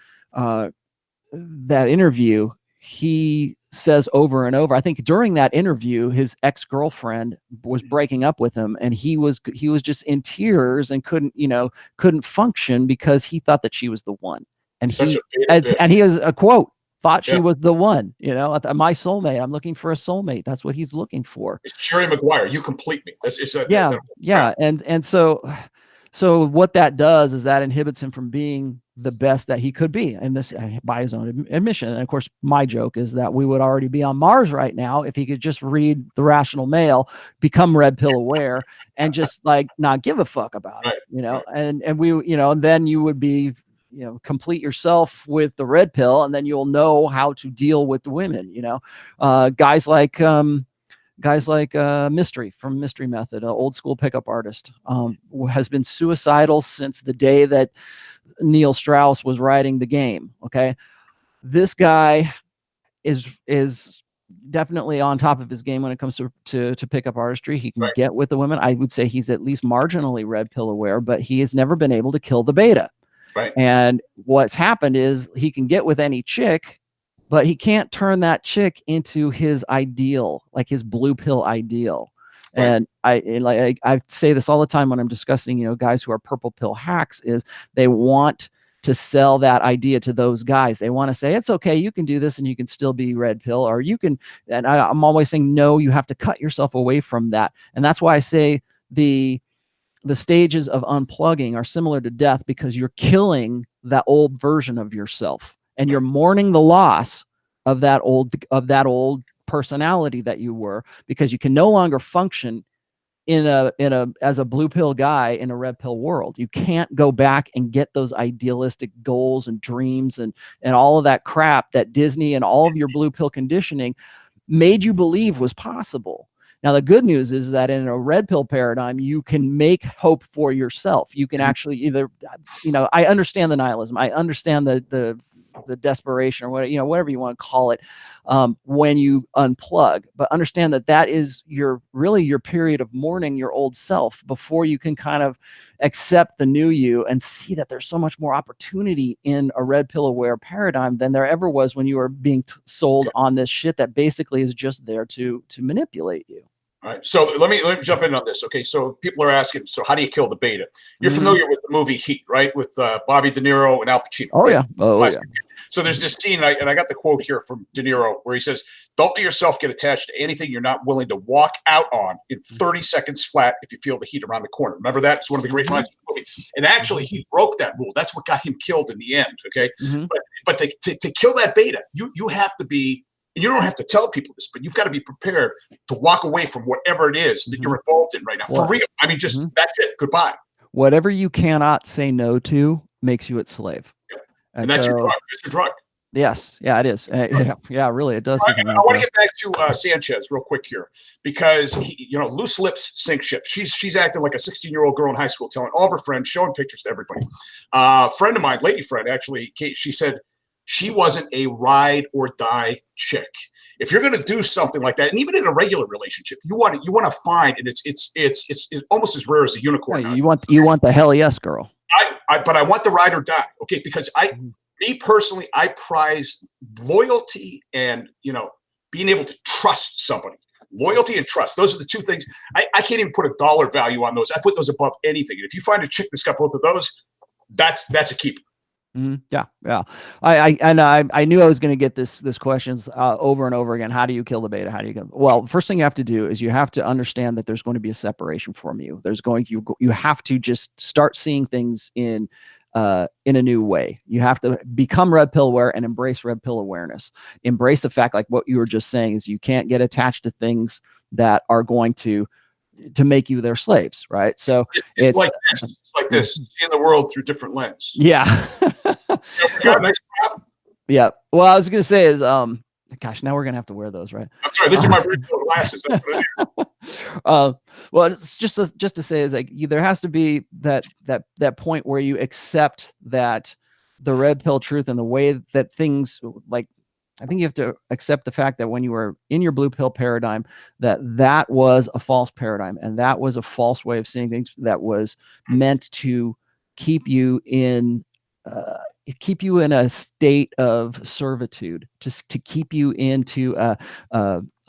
interview, he says over and over, I think during that interview, his ex-girlfriend was breaking up with him, and he was just in tears and couldn't function because he thought that she was the one. And he has a quote, thought she was the one, my soulmate. I'm looking for a soulmate. That's what he's looking for. It's Jerry Maguire. You complete me. And so what that does is that inhibits him from being the best that he could be, and this by his own admission. And of course, my joke is that we would already be on Mars right now if he could just read The Rational Male, become red pill aware, and just not give a fuck about it, and we, and then you would be, complete yourself with the red pill, and then you'll know how to deal with the women, guys like Mystery from Mystery Method, an old school pickup artist, has been suicidal since the day that Neil Strauss was writing The Game. Okay. This guy is definitely on top of his game when it comes to pickup artistry. He can get with the women. I would say he's at least marginally red pill aware, but he has never been able to kill the beta. Right. And what's happened is he can get with any chick, but he can't turn that chick into his ideal, like his blue pill ideal. Right. And I say this all the time when I'm discussing, guys who are purple pill hacks, is they want to sell that idea to those guys. They want to say, it's okay, you can do this and you can still be red pill, or you can, and I'm always saying, no, you have to cut yourself away from that. And that's why I say the stages of unplugging are similar to death, because you're killing that old version of yourself. And you're mourning the loss of that old personality that you were, because you can no longer function as a blue pill guy in a red pill world. You can't go back and get those idealistic goals and dreams and all of that crap that Disney and all of your blue pill conditioning made you believe was possible. Now, the good news is that in a red pill paradigm, you can make hope for yourself. You can actually either, I understand the nihilism. I understand the desperation, or whatever you want to call it, when you unplug, but understand that is your period of mourning your old self before you can kind of accept the new you and see that there's so much more opportunity in a red pill aware paradigm than there ever was when you were being sold on this shit that basically is just there to manipulate you. All right. So let me jump in on this. Okay. So people are asking, so how do you kill the beta? You're familiar with the movie Heat, right? With Bobby De Niro and Al Pacino. Oh, right? yeah. Oh, yeah. So there's this scene, and I got the quote here from De Niro, where he says, "Don't let yourself get attached to anything you're not willing to walk out on in 30 seconds flat if you feel the heat around the corner." Remember that? It's one of the great lines of the movie. And actually, he broke that rule. That's what got him killed in the end. Okay. But to kill that beta, you have to be, and you don't have to tell people this, but you've got to be prepared to walk away from whatever it is that you're involved in right now. For real. I mean, just that's it. Goodbye. Whatever you cannot say no to makes you its slave. Yep. And that's your drug. It's your drug. Yes. Yeah, it is. Yeah, really, it does. I want to get back to Sanchez real quick here, because loose lips sink ships. She's acting like a 16-year-old girl in high school, telling all of her friends, showing pictures to everybody. Friend of mine, lady friend, actually, Kate, she said she wasn't a ride or die chick. If you're going to do something like that, and even in a regular relationship, you want to find, and it's almost as rare as a unicorn. Yeah, you want the hell yes girl. But I want the ride or die. Okay, because me personally, I prize loyalty and being able to trust somebody. Loyalty and trust. Those are the two things. I can't even put a dollar value on those. I put those above anything. And if you find a chick that's got both of those, that's a keeper. Yeah. I knew I was going to get this questions over and over again. How do you kill the beta? How do you kill? Well, first thing you have to do is you have to understand that there's going to be a separation from you. You have to just start seeing things in a new way. You have to become red pill aware and embrace red pill awareness. Embrace the fact, like what you were just saying, is you can't get attached to things that are going to make you their slaves, right? So it's like this. It's like this. Seeing the world through different lens. Yeah. Yeah. Well, I was gonna say is Gosh, now we're gonna have to wear those, right? I'm sorry, these are my red pill glasses. That's what it is. Well, it's just to say is like there has to be that point where you accept that the red pill truth and the way that things like. I think you have to accept the fact that when you were in your blue pill paradigm, that was a false paradigm, and that was a false way of seeing things that was meant to keep you in a state of servitude, to keep you into a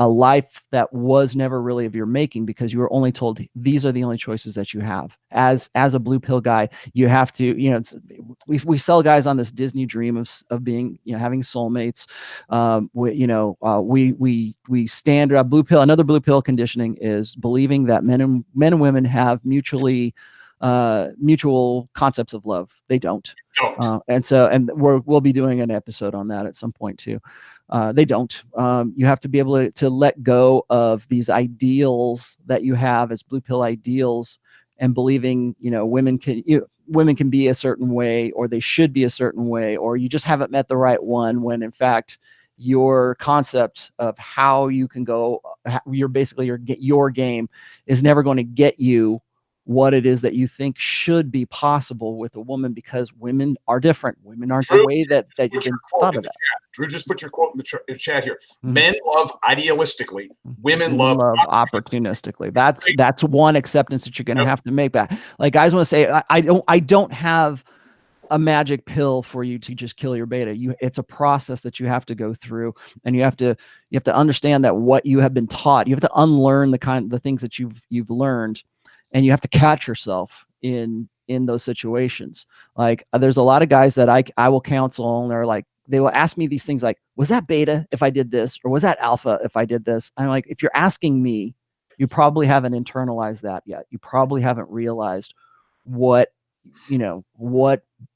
life that was never really of your making, because you were only told these are the only choices that you have. As a blue pill guy, you have to, we sell guys on this Disney dream of being, having soulmates. We stand blue pill. Another blue pill conditioning is believing that men and women have mutual concepts of love. They don't. And we'll be doing an episode on that at some point too. They don't. You have to be able to let go of these ideals that you have as blue pill ideals, and believing, women can be a certain way, or they should be a certain way, or you just haven't met the right one, when in fact your concept of how you can go, your game is never going to get you what it is that you think should be possible with a woman, because women are different. Women aren't the way that you've been thought of that. Drew, just put your quote in the chat here. Men love idealistically. Women love opportunistically. That's one acceptance that you're going to have to make back. Like, guys want to say, I don't have a magic pill for you to just kill your beta. It's a process that you have to go through, and you have to understand that what you have been taught, you have to unlearn the things that you've learned. And you have to catch yourself in those situations. Like, there's a lot of guys that I will counsel, and they will ask me these things like, was that beta if I did this? Or was that alpha if I did this? And I'm like, if you're asking me, you probably haven't internalized that yet. You probably haven't realized what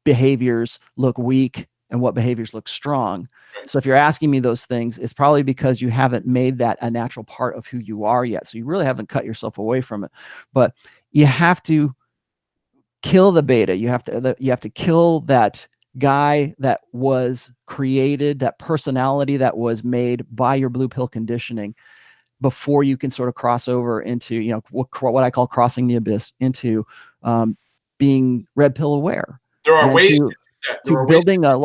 behaviors look weak and what behaviors look strong. So if you're asking me those things, it's probably because you haven't made that a natural part of who you are yet. So you really haven't cut yourself away from it. But you have to kill the beta. You have to kill that guy that was created, that personality that was made by your blue pill conditioning, before you can sort of cross over into, what I call crossing the abyss, into being red pill aware. There are ways to building a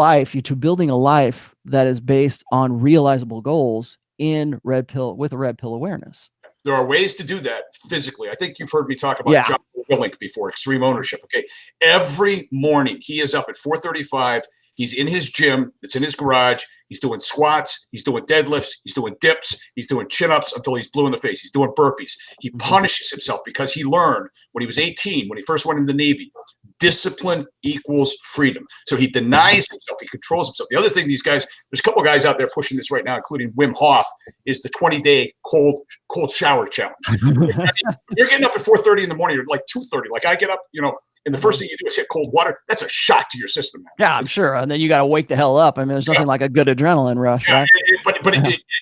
life that is based on realizable goals with a red pill awareness. There are ways to do that physically. I think you've heard me talk about John Willink before, extreme ownership. Okay. Every morning he is up at 4:35. He's in his gym. It's in his garage. He's doing squats. He's doing deadlifts. He's doing dips. He's doing chin-ups until he's blue in the face. He's doing burpees. He punishes himself because he learned when he was 18, when he first went in the Navy, discipline equals freedom. So he denies himself. He controls himself. The other thing, these guys, there's a couple guys out there pushing this right now, including Wim Hof, is the 20-day cold shower challenge. You're getting up at 4:30 in the morning, or like 2:30. Like I get up, and the first thing you do is hit cold water. That's a shock to your system, man. Yeah, I'm sure. And then you got to wake the hell up. I mean, there's nothing like a good adrenaline rush, right?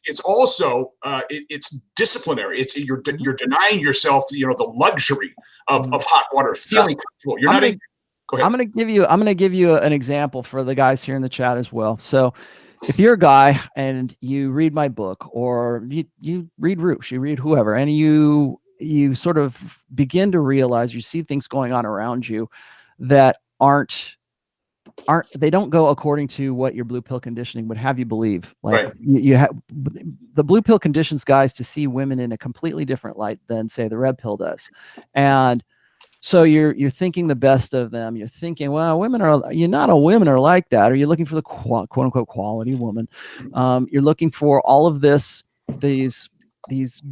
It's also it's disciplinary. It's you're denying yourself, the luxury of hot water, feeling comfortable. You're not. Go ahead. I'm going to give you an example for the guys here in the chat as well. So, if you're a guy and you read my book, or you read Roosh, you read whoever, and you sort of begin to realize, you see things going on around you that they don't go according to what your blue pill conditioning would have you believe. Like, you have the blue pill conditions guys to see women in a completely different light than, say, the red pill does. And so you're thinking the best of them. You're thinking, well, women are like that. Are you looking for the quote unquote quality woman? You're looking for all of these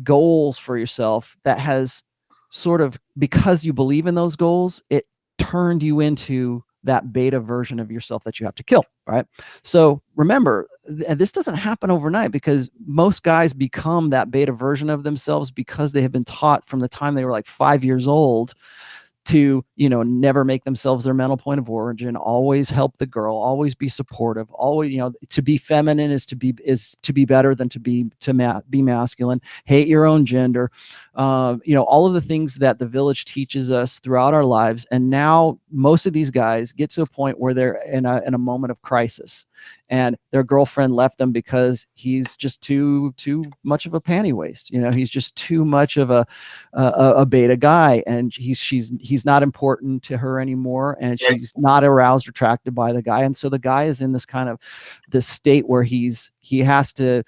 goals for yourself that has sort of, because you believe in those goals, it turned you into that beta version of yourself that you have to kill, right? So remember, this doesn't happen overnight, because most guys become that beta version of themselves because they have been taught from the time they were like 5 years old to, never make themselves their mental point of origin, always help the girl, always be supportive, always, to be feminine is to be better than to be masculine, hate your own gender, all of the things that the village teaches us throughout our lives. And now most of these guys get to a point where they're in a moment of crisis, and their girlfriend left them because he's just too much of a panty waist. He's just too much of a beta guy, and he's not important to her anymore, and she's not aroused or attracted by the guy. And so the guy is in this kind of this state where he has to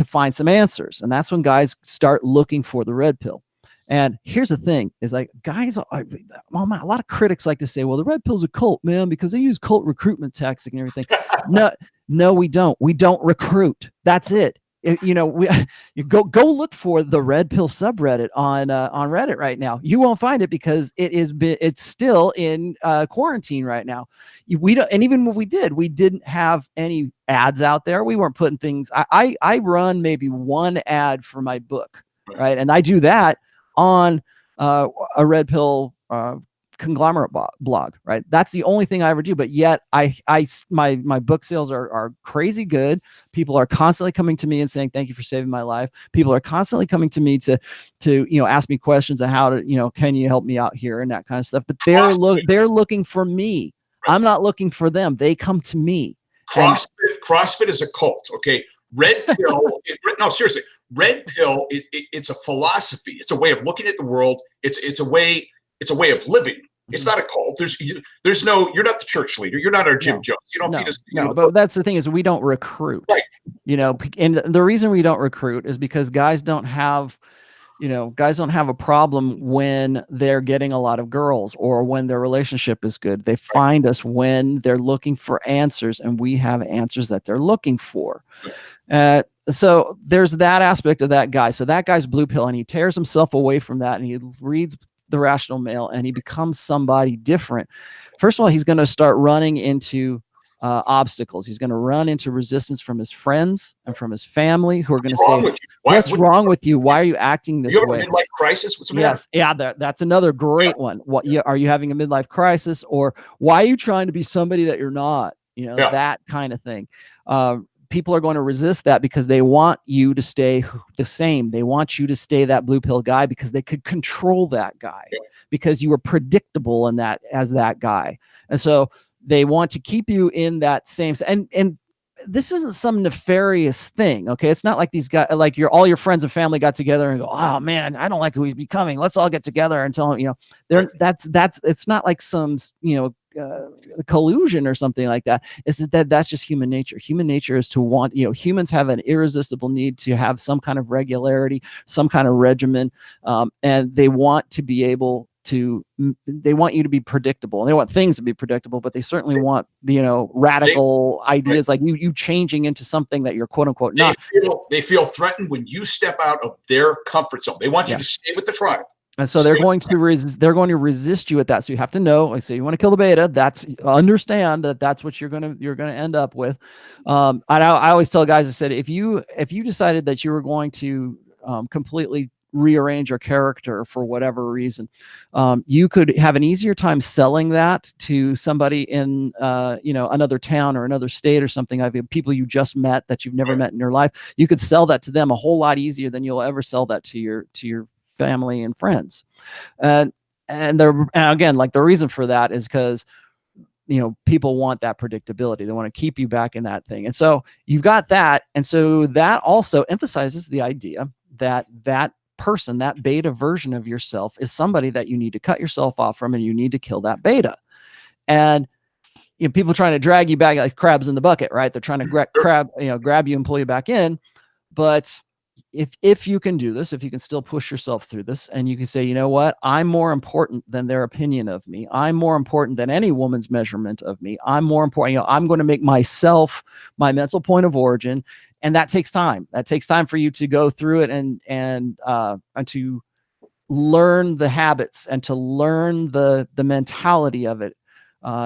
find some answers. And that's when guys start looking for the red pill. And here's the thing is, like, guys a lot of critics like to say, well, the red pill's a cult, man, because they use cult recruitment tactics and everything. No, we don't recruit. That's it. You go look for the red pill subreddit on Reddit right now. You won't find it because it's still in quarantine right now. We don't, and even when we didn't have any ads out there. We weren't putting things. I run maybe one ad for my book, right? And I do that on a red pill conglomerate blog, right? That's the only thing I ever do. But yet my book sales are crazy good. People are constantly coming to me and saying, thank you for saving my life. People are constantly coming to me to ask me questions on how to, can you help me out here and that kind of stuff. But they're looking for me. I'm not looking for them. They come to me. CrossFit is a cult. Okay. Red pill. No, seriously. Red pill. It's a philosophy. It's a way of looking at the world. It's a way of living. It's not a cult. There's no, you're not the church leader. You're not our Jim Jones. You don't feed us. But that's the thing is we don't recruit, right? And the reason we don't recruit is because guys don't have a problem when they're getting a lot of girls or when their relationship is good. They find us when they're looking for answers, and we have answers that they're looking for. So there's that aspect of that guy. So that guy's blue pill, and he tears himself away from that, and he reads the rational male, and he becomes somebody different. First of all, he's going to start running into obstacles. He's going to run into resistance from his friends and from his family, who are going to say, what's wrong with you? Why are you acting this way? You have a midlife crisis? What's the matter? Yes. Yeah. That's another great one. Are you having a midlife crisis, or why are you trying to be somebody that you're not? That kind of thing. People are going to resist that because they want you to stay the same. They want you to stay that blue pill guy because they could control that guy, because you were predictable in that as that guy. And so they want to keep you in that same, and this isn't some nefarious thing. Okay. It's not like these guys, like all your friends and family got together and go, oh man, I don't like who he's becoming. Let's all get together and tell him, it's not like some, collusion or something like that. That's just human nature. Human nature is to want, humans have an irresistible need to have some kind of regularity, some kind of regimen. And they want to be able to, they want you to be predictable. They want things to be predictable, but they certainly want, radical ideas, like you changing into something that you're quote unquote not. They feel threatened when you step out of their comfort zone. They want you to stay with the tribe. And so they're going to resist you at that. So you have to know, like, so you want to kill the beta, understand that's what you're going to end up with. I always tell guys, I said, if you decided that you were going to completely rearrange your character for whatever reason, you could have an easier time selling that to somebody in another town or another state or something. I've had people you just met that you've never met in your life. You could sell that to them a whole lot easier than you'll ever sell that to your family and friends. And again, like, the reason for that is because people want that predictability. They want to keep you back in that thing. And so you've got that. And so that also emphasizes the idea that person, that beta version of yourself, is somebody that you need to cut yourself off from, and you need to kill that beta. And people trying to drag you back like crabs in the bucket, right? They're trying to grab you and pull you back in. But if you can do this, if you can still push yourself through this, and you can say, you know what, I'm more important than their opinion of me. I'm more important than any woman's measurement of me. I'm more important. I'm going to make myself my mental point of origin. And that takes time. That takes time for you to go through it and to learn the habits and to learn the mentality of it.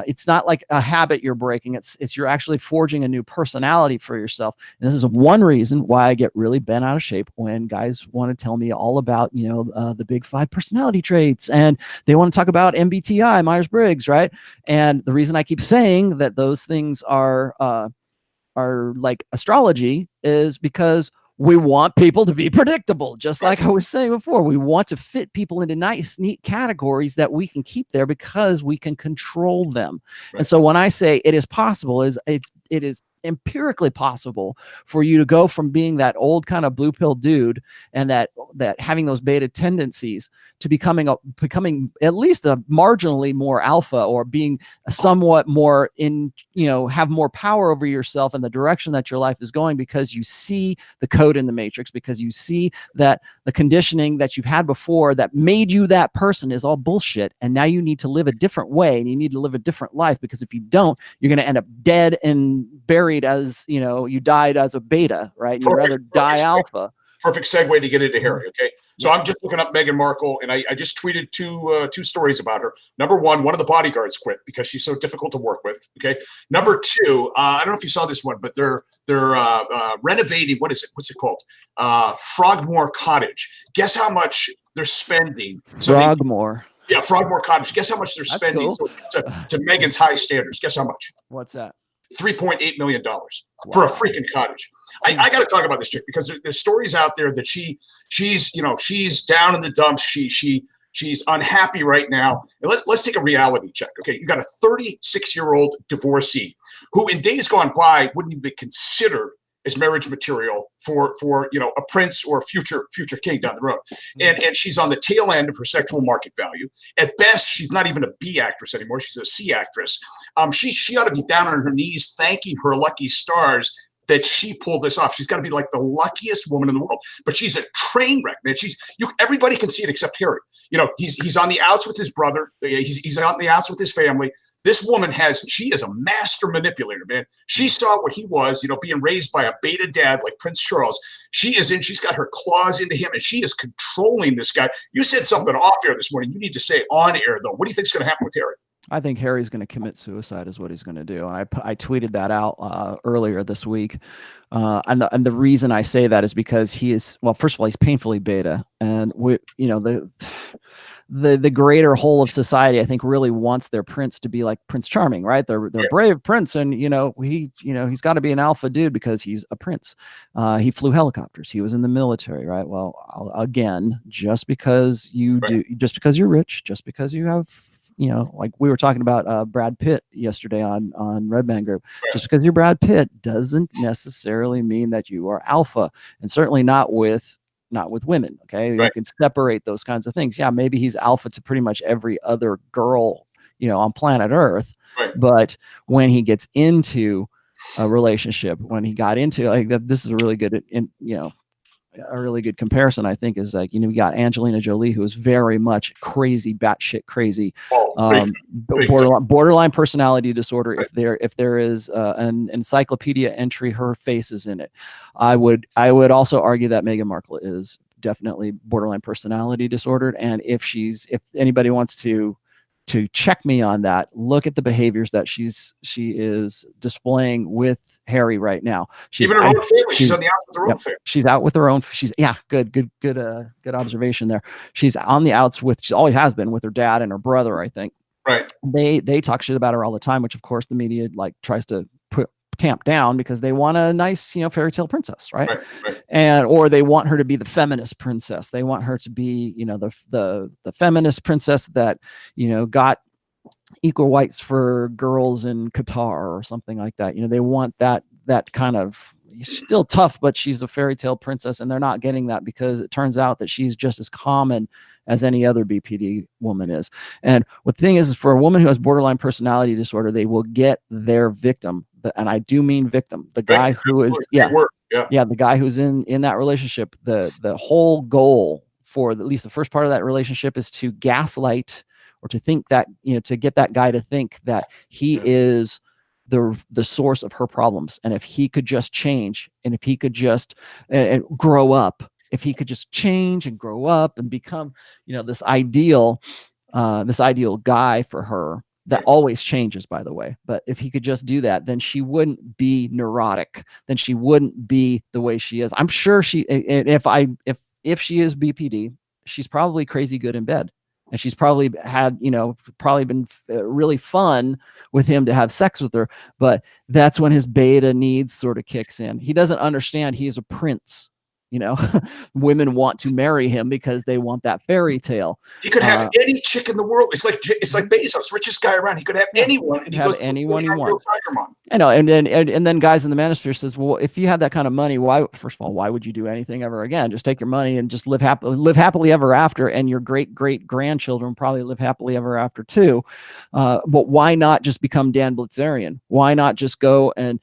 It's not like a habit you're breaking. It's you're actually forging a new personality for yourself. And this is one reason why I get really bent out of shape when guys want to tell me all about, the big 5 personality traits, and they want to talk about MBTI, Myers-Briggs, right? And the reason I keep saying that those things are like astrology is because we want people to be predictable. Just like I was saying before, we want to fit people into nice, neat categories that we can keep there because we can control them. Right. And so when I say it is possible, it empirically possible for you to go from being that old kind of blue pill dude and that having those beta tendencies to becoming at least a marginally more alpha, or being somewhat more have more power over yourself in the direction that your life is going, because you see the code in the matrix, because you see that the conditioning that you've had before that made you that person is all bullshit, and now you need to live a different way, and you need to live a different life, because if you don't, you're going to end up dead and buried as you died as a beta, right? And you'd rather die alpha. Perfect segue to get into Harry. Okay, so I'm just looking up Meghan Markle, and I just tweeted two stories about her. Number one of the bodyguards quit because she's so difficult to work with. Okay. Number two, I don't know if you saw this one, but they're renovating. What is it? What's it called? Frogmore Cottage. Guess how much they're spending? Frogmore. Yeah, Frogmore Cottage. Guess how much they're spending to Meghan's high standards? Guess how much? What's that? $3.8 million for a freaking cottage. I got to talk about this chick, because there's stories out there that she's down in the dumps. She's unhappy right now. And let's take a reality check. Okay, you got a 36-year-old divorcee who, in days gone by, wouldn't even be considered as marriage material for a prince or a future king down the road. And she's on the tail end of her sexual market value. At best, she's not even a B actress anymore. She's a C actress. She ought to be down on her knees thanking her lucky stars that she pulled this off. She's got to be like the luckiest woman in the world. But she's a train wreck, man. Everybody can see it except Harry. He's on the outs with his brother. He's on the outs with his family. This woman she is a master manipulator, man. She saw what he was, being raised by a beta dad like Prince Charles. She's got her claws into him, and she is controlling this guy. You said something off air this morning. You need to say on air, though. What do you think is going to happen with Harry? I think Harry's going to commit suicide is what he's going to do. And I tweeted that out earlier this week. And the reason I say that is because he is, well, first of all, he's painfully beta. And the greater whole of society, I think, really wants their prince to be like Prince Charming, right? They're brave prince. And, he's got to be an alpha dude because he's a prince. He flew helicopters. He was in the military, right? Well, again, just because you're rich, just because you have, like we were talking about Brad Pitt yesterday on Red Man Group. Just because you're Brad Pitt doesn't necessarily mean that you are alpha, and certainly not with women. Okay, you can separate those kinds of things. Yeah, maybe he's alpha to pretty much every other girl on planet Earth. But when he gets into a relationship, when he got into this is a really good a really good comparison, I think, is we got Angelina Jolie, who is very much crazy, batshit crazy, borderline personality disorder. If there is an encyclopedia entry, her face is in it. I would also argue that Meghan Markle is definitely borderline personality disordered. And if anybody wants to check me on that, look at the behaviors that she is displaying with Harry right now. Even her own family. She's on the outs with her own family. She's out with her own. Good observation there. She's on the outs she always has been with her dad and her brother, I think. Right. They talk shit about her all the time, which of course the media tries to tamp down because they want a nice, fairy tale princess, right? Or they want her to be the feminist princess. They want her to be, the feminist princess that, got equal rights for girls in Qatar or something like that. They want that kind of, still tough, but she's a fairy tale princess, and they're not getting that because it turns out that she's just as common as any other BPD woman is. And what the thing is for a woman who has borderline personality disorder, they will get their victim. And I do mean victim, the guy who is, the guy who's in that relationship. The whole goal for at least the first part of that relationship is to gaslight, or to think that, to get that guy to think that he is the source of her problems. And if he could just change, and if he could just grow up, if he could just change and grow up and become, this ideal guy for her, that always changes, by the way. But if he could just do that, then she wouldn't be neurotic. Then she wouldn't be the way she is. I'm sure if she is BPD, she's probably crazy good in bed. And she's probably had, been really fun with him to have sex with her. But that's when his beta needs sort of kicks in. He doesn't understand he is a prince. you know, women want to marry him because they want that fairy tale. He could have any chick in the world. It's like Bezos, richest guy around. He could have anyone, and he goes anyone he wants. Tiger Mom. I know, and then guys in the manosphere says, well, if you had that kind of money, why? First of all, why would you do anything ever again? Just take your money and just live happily ever after, and your great grandchildren probably live happily ever after too. But why not just become Dan Blitzerian? Why not just go and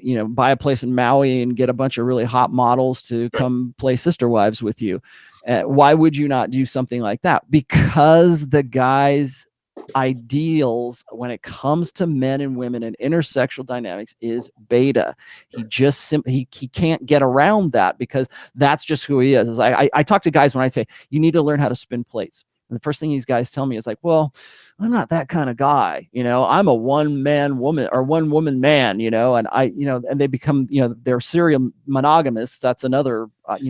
you know, buy a place in Maui and get a bunch of really hot models to come play sister wives with you? Why would you not do something like that? Because the guy's ideals when it comes to men and women and intersexual dynamics is beta. He just he can't get around that, because that's just who he is. I talk to guys when I say you need to learn how to spin plates. And the first thing these guys tell me is like, well, I'm not that kind of guy, you know, I'm a one man woman or one woman man, you know, and and they become, you know, they're serial monogamists. That's another, hallmark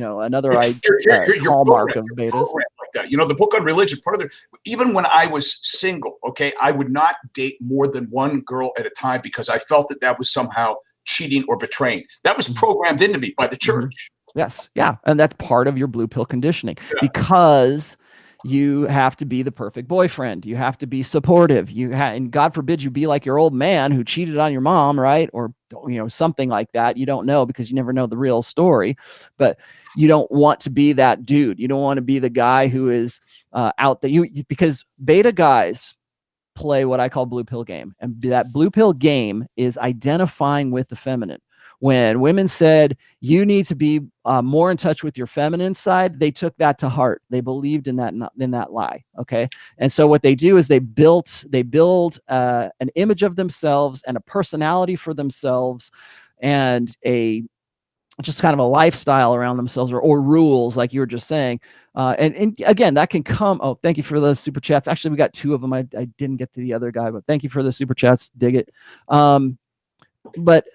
of betas. Like that. You know, the book on religion, part of it, even when I was single, okay, I would not date more than one girl at a time because I felt that was somehow cheating or betraying. That was programmed into me by the church. Yes. Yeah. And that's part of your blue pill conditioning, because you have to be the perfect boyfriend. You have to be supportive. And God forbid you be like your old man who cheated on your mom, right? Or, you know, something like that. You don't know, because you never know the real story. But you don't want to be that dude. You don't want to be the guy who is out there. Because beta guys play what I call blue pill game, and that blue pill game is identifying with the feminine. When women said you need to be more in touch with your feminine side, they took that to heart. They believed in that lie. Okay, and so what they do is they build an image of themselves and a personality for themselves, and just kind of a lifestyle around themselves, or rules, like you were just saying. And again, that can come. Oh, thank you for the super chats. Actually, we got 2 of them. I didn't get to the other guy, but thank you for the super chats. Dig it. But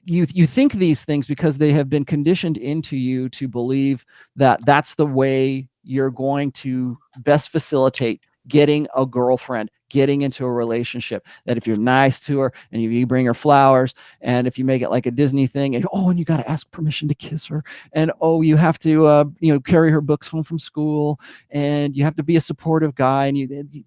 you think these things because they have been conditioned into you to believe that that's the way you're going to best facilitate getting a girlfriend, getting into a relationship. That if you're nice to her and you bring her flowers, and if you make it like a Disney thing, and you got to ask permission to kiss her, and you have to carry her books home from school, and you have to be a supportive guy, and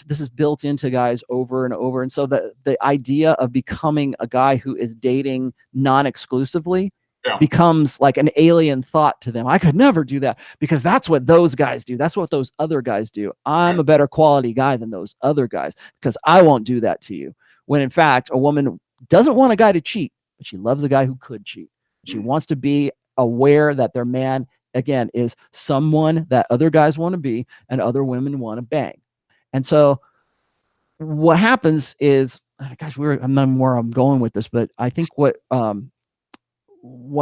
this is built into guys over and over. And so the idea of becoming a guy who is dating non-exclusively becomes like an alien thought to them. I could never do that because that's what those guys do. That's what those other guys do. I'm a better quality guy than those other guys because I won't do that to you. When in fact, a woman doesn't want a guy to cheat, but she loves a guy who could cheat. She wants to be aware that their man, again, is someone that other guys want to be and other women want to bang. And so what happens is, gosh, I'm not where I'm going with this, but I think what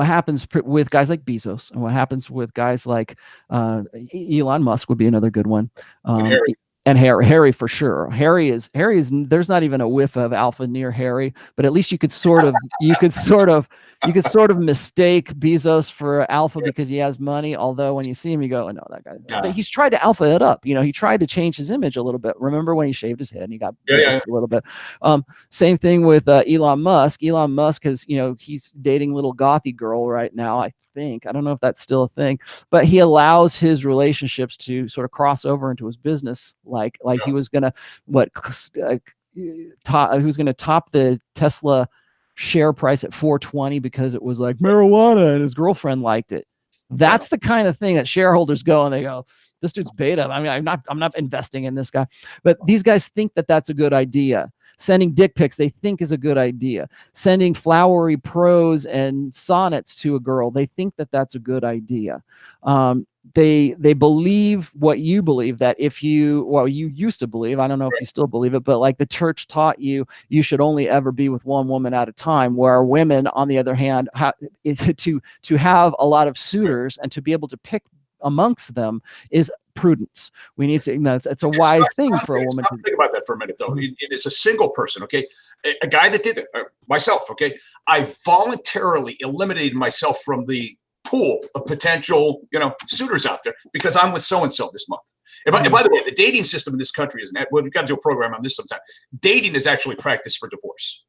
happens with guys like Bezos, and what happens with guys like Elon Musk would be another good one. And Harry for sure. Harry is there's not even a whiff of alpha near Harry, but at least you could sort of mistake Bezos for alpha because he has money. Although when you see him, you go, oh no, that guy. But he's tried to alpha it up. He tried to change his image a little bit. Remember when he shaved his head and he got a little bit. Same thing with Elon Musk. Elon Musk has, he's dating little gothy girl right now. I don't know if that's still a thing, but he allows his relationships to sort of cross over into his business. Like he was gonna top the Tesla share price at 420 because it was like marijuana and his girlfriend liked it. That's the kind of thing that shareholders go and they go, this dude's beta. I mean, I'm not investing in this guy. But these guys think that that's a good idea. Sending dick pics, they think is a good idea. Sending flowery prose and sonnets to a girl, they think that that's a good idea. They believe what you believe, that you used to believe, I don't know if you still believe it, but like the church taught you should only ever be with one woman at a time, where women, on the other hand, to have a lot of suitors and to be able to pick amongst them is prudence. We need to, it's a wise thing for a woman to think about that for a minute, though. It is a single person, okay? A guy that did it, myself, okay? I voluntarily eliminated myself from the pool of potential, suitors out there because I'm with so-and-so this month. And by the way, the dating system in this country isn't that. We've got to do a program on this sometime. Dating is actually practice for divorce.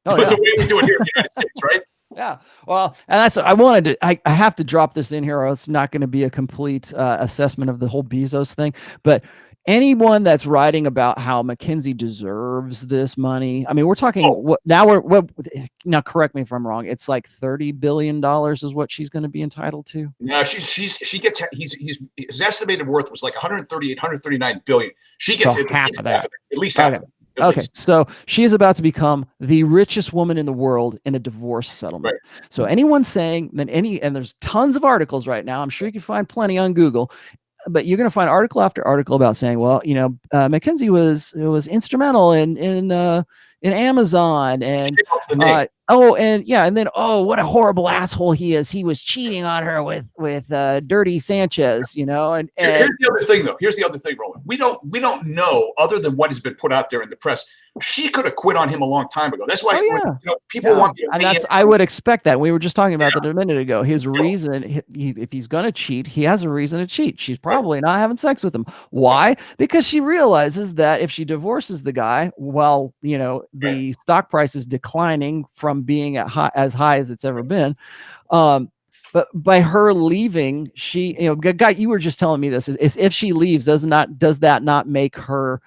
The way we do it here in the United States, right? Yeah. Well, and that's, I wanted to, I have to drop this in here, or it's not going to be a complete assessment of the whole Bezos thing. But anyone that's writing about how McKinsey deserves this money, I mean, we're talking now correct me if I'm wrong. It's like $30 billion is what she's going to be entitled to. No, she gets, his estimated worth was like 138, 139 billion. She gets So at half least of that. at least half of it. Okay, so she is about to become the richest woman in the world in a divorce settlement. Right. So anyone saying that and there's tons of articles right now, I'm sure you can find plenty on Google, but you're going to find article after article about saying, well, McKinsey was instrumental in Amazon, and and then what a horrible asshole he is. He was cheating on her with Dirty Sanchez, and here's the other thing, though. Here's the other thing, Roland. We don't know, other than what has been put out there in the press. She could have quit on him a long time ago. That's why people want. And I would expect that. We were just talking about that a minute ago. His reason, if he's going to cheat, he has a reason to cheat. She's probably not having sex with him. Why? Because she realizes that if she divorces the guy, while the stock price is declining from being as high as it's ever been, but by her leaving, she, guy, you were just telling me this, is if she leaves, does that not make her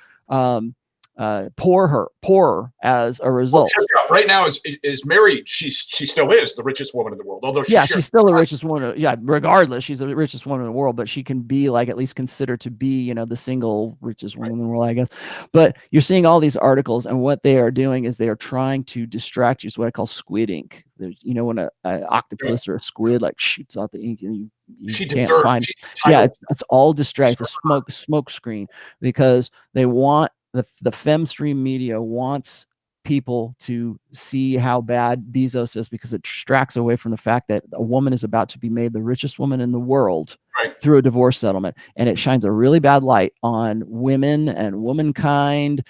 poorer as a result? Well, right now is married. She still is the richest woman in the world. Although she's still the richest woman. Yeah, regardless, she's the richest woman in the world. But she can be at least considered to be the single richest woman in the world, I guess. But you're seeing all these articles, and what they are doing is they are trying to distract you. It's what I call squid ink. There's when an octopus or a squid shoots out the ink and you can't find. It's all distract. It's a smoke screen, because they want. The femstream media wants people to see how bad Bezos is, because it distracts away from the fact that a woman is about to be made the richest woman in the world through a divorce settlement. And it shines a really bad light on women and womankind,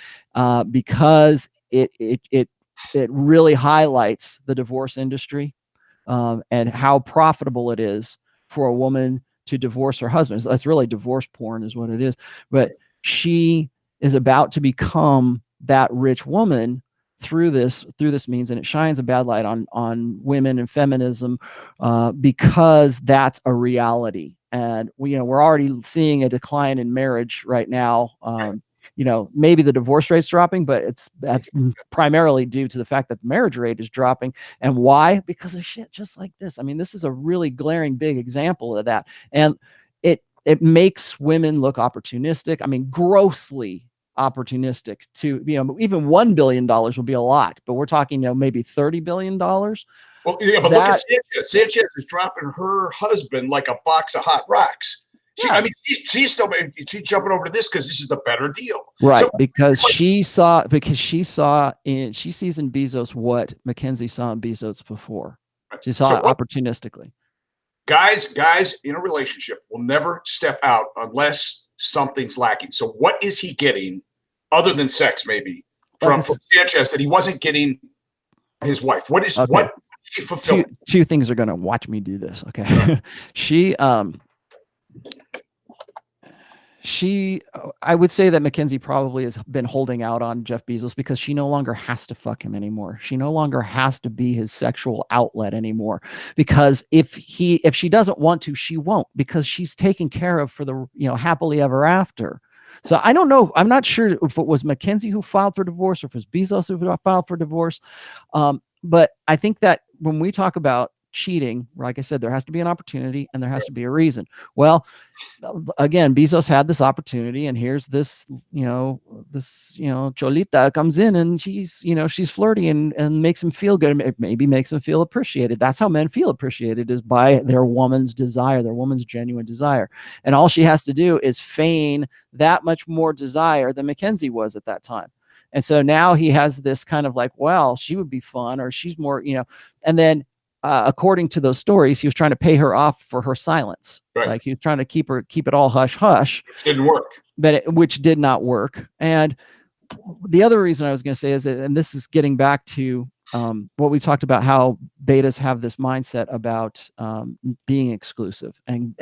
because it really highlights the divorce industry, and how profitable it is for a woman to divorce her husband. That's really divorce porn is what it is. But she is about to become that rich woman through this means, and it shines a bad light on women and feminism, because that's a reality. And we're already seeing a decline in marriage right now. Maybe the divorce rate's dropping, but that's primarily due to the fact that the marriage rate is dropping. And why? Because of shit just like this. I mean, this is a really glaring big example of that. And it makes women look opportunistic. I mean, grossly opportunistic. To even $1 billion will be a lot, but we're talking maybe $30 billion. Well, yeah, but look at Sanchez. Sanchez is dropping her husband like a box of hot rocks. She's jumping over to this because this is the better deal, right? So, because she sees in Bezos what McKinsey saw in Bezos before. She saw it opportunistically. Guys in a relationship will never step out unless something's lacking. So what is he getting other than sex, maybe, from Sanchez that he wasn't getting his wife? What is she fulfilling? Two things are going to watch me do this. Okay. I would say that McKinsey probably has been holding out on Jeff Bezos because she no longer has to fuck him anymore. She no longer has to be his sexual outlet anymore, because if she doesn't want to, she won't, because she's taken care of for the, happily ever after. So I don't know. I'm not sure if it was McKinsey who filed for divorce or if it was Bezos who filed for divorce. But I think that when we talk about cheating, like I said, there has to be an opportunity and there has to be a reason. Well, again, Bezos had this opportunity, and here's this, Cholita comes in and she's flirty and makes him feel good. Maybe makes him feel appreciated. That's how men feel appreciated, is by their woman's desire, their woman's genuine desire. And all she has to do is feign that much more desire than McKenzie was at that time. And so now he has this kind of well, she would be fun, or she's more, and then, according to those stories, he was trying to pay her off for her silence. Right. He was trying to keep it all hush hush. Which didn't work. Which did not work. And the other reason I was going to say is, and this is getting back to what we talked about, how betas have this mindset about being exclusive, and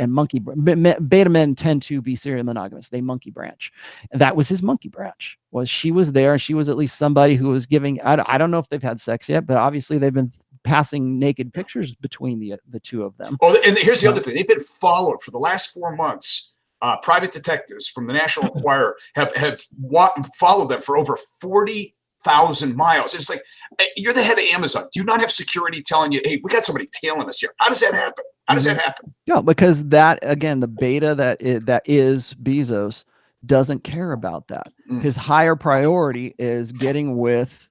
beta men tend to be serial monogamous. They monkey branch, and that was his monkey branch. Was she was there, and she was at least somebody who was giving. I don't know if they've had sex yet, but obviously they've been passing naked pictures between the two of them. Oh, and here's the other thing. They've been followed for the last 4 months. Private detectives from the National Enquirer have followed them for over 40,000 miles. It's like, you're the head of Amazon. Do you not have security telling you, hey, we got somebody tailing us here? How does that happen? How does that happen? Yeah, because that, again, the beta that is Bezos doesn't care about that. His higher priority is getting with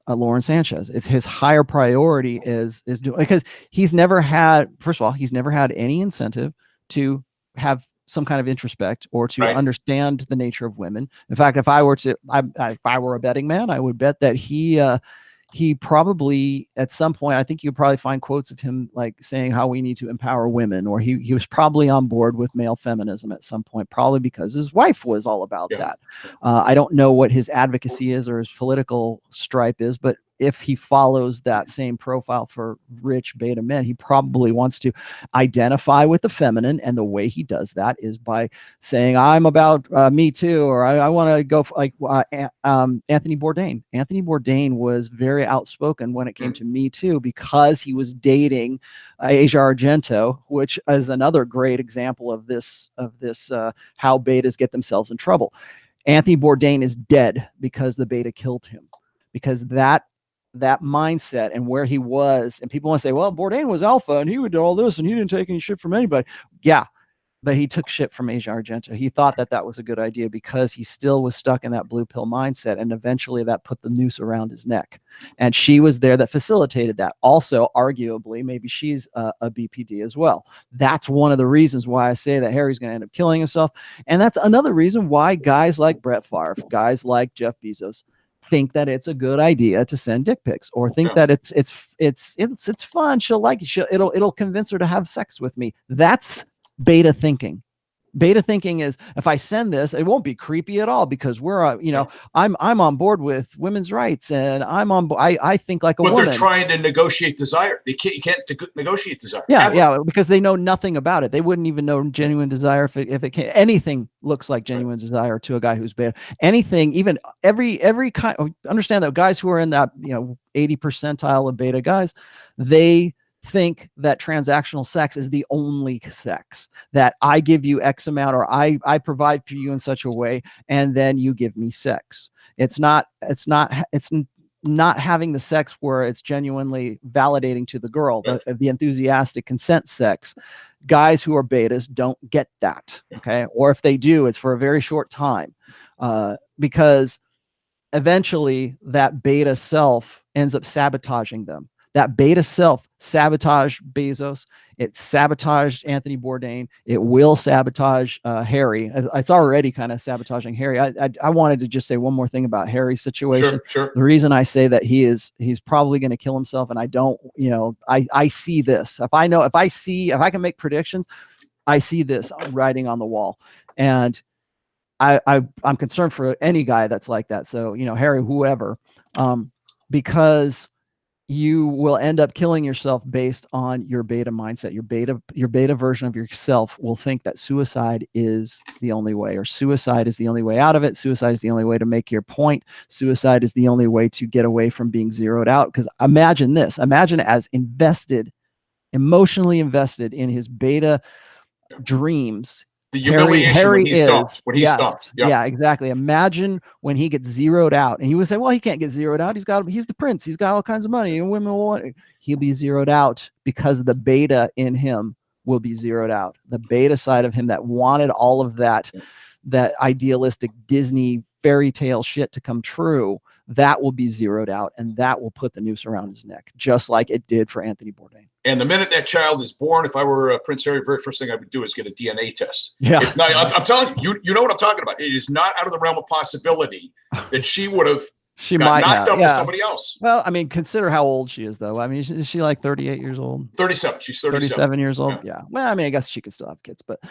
Lauren Sanchez. It's his higher priority is doing, because he's never had, first of all, he's never had any incentive to have some kind of introspect or to understand the nature of women. In fact, if I were a betting man, I would bet that he probably at some point, I think you'd probably find quotes of him like saying how we need to empower women, or he was probably on board with male feminism at some point, probably because his wife was all about that. I don't know what his advocacy is or his political stripe is, but if he follows that same profile for rich beta men, he probably wants to identify with the feminine. And the way he does that is by saying, I'm about Me Too, or I want to go for, like Anthony Bourdain. Anthony Bourdain was very outspoken when it came to Me Too because he was dating Asia Argento, which is another great example of this how betas get themselves in trouble. Anthony Bourdain is dead because the beta killed him, because that mindset and where he was, and people want to say, well, Bourdain was alpha and he would do all this and he didn't take any shit from anybody. Yeah, but he took shit from Asia Argento. He thought that was a good idea because he still was stuck in that blue pill mindset, and eventually that put the noose around his neck. And she was there that facilitated that. Also, arguably, maybe she's a BPD as well. That's one of the reasons why I say that Harry's going to end up killing himself. And that's another reason why guys like Brett Favre, guys like Jeff Bezos, think that it's a good idea to send dick pics, or think that it's fun. She'll like it. It'll convince her to have sex with me. That's beta thinking. Beta thinking is, if I send this, it won't be creepy at all because we're, I'm on board with women's rights, and I think like a woman. But they're trying to negotiate desire. You can't negotiate desire. Yeah, because they know nothing about it. They wouldn't even know genuine desire if it can. Anything looks like genuine desire to a guy who's beta. Anything, even every kind. Understand that guys who are in that 80 percentile of beta guys, they think that transactional sex is the only sex, that I give you X amount, or I provide for you in such a way, and then you give me sex. It's not having the sex where it's genuinely validating to the girl, the enthusiastic consent sex. Guys who are betas don't get that. Okay. Or if they do, it's for a very short time, because eventually that beta self ends up sabotaging them. That beta self sabotaged Bezos. It sabotaged Anthony Bourdain. It will sabotage Harry. It's already kind of sabotaging Harry. I wanted to just say one more thing about Harry's situation. Sure. The reason I say that he's probably going to kill himself, and I don't, I see this. If I can make predictions, I see this writing on the wall, and I'm concerned for any guy that's like that. So Harry, whoever, because you will end up killing yourself based on your beta mindset. Your beta version of yourself will think that suicide is the only way, or suicide is the only way out of it. Suicide is the only way to make your point. Suicide is the only way to get away from being zeroed out. Because imagine this, as emotionally invested in his beta dreams. The humiliation Harry when he's stumped. Yeah, exactly. Imagine when he gets zeroed out, and he would say, well, he can't get zeroed out. He's the prince. He's got all kinds of money, and women will want it. He'll be zeroed out because the beta in him will be zeroed out. The beta side of him that wanted all of that idealistic Disney fairy tale shit to come true, that will be zeroed out, and that will put the noose around his neck, just like it did for Anthony Bourdain. And the minute that child is born, if I were Prince Harry, the very first thing I would do is get a DNA test. Yeah. I'm telling you, you know what I'm talking about. It is not out of the realm of possibility that she would have knocked up with somebody else. Well, I mean, consider how old she is, though. I mean, is she like 38 years old? 37. She's 37 years old. Yeah. Well, I mean, I guess she could still have kids, but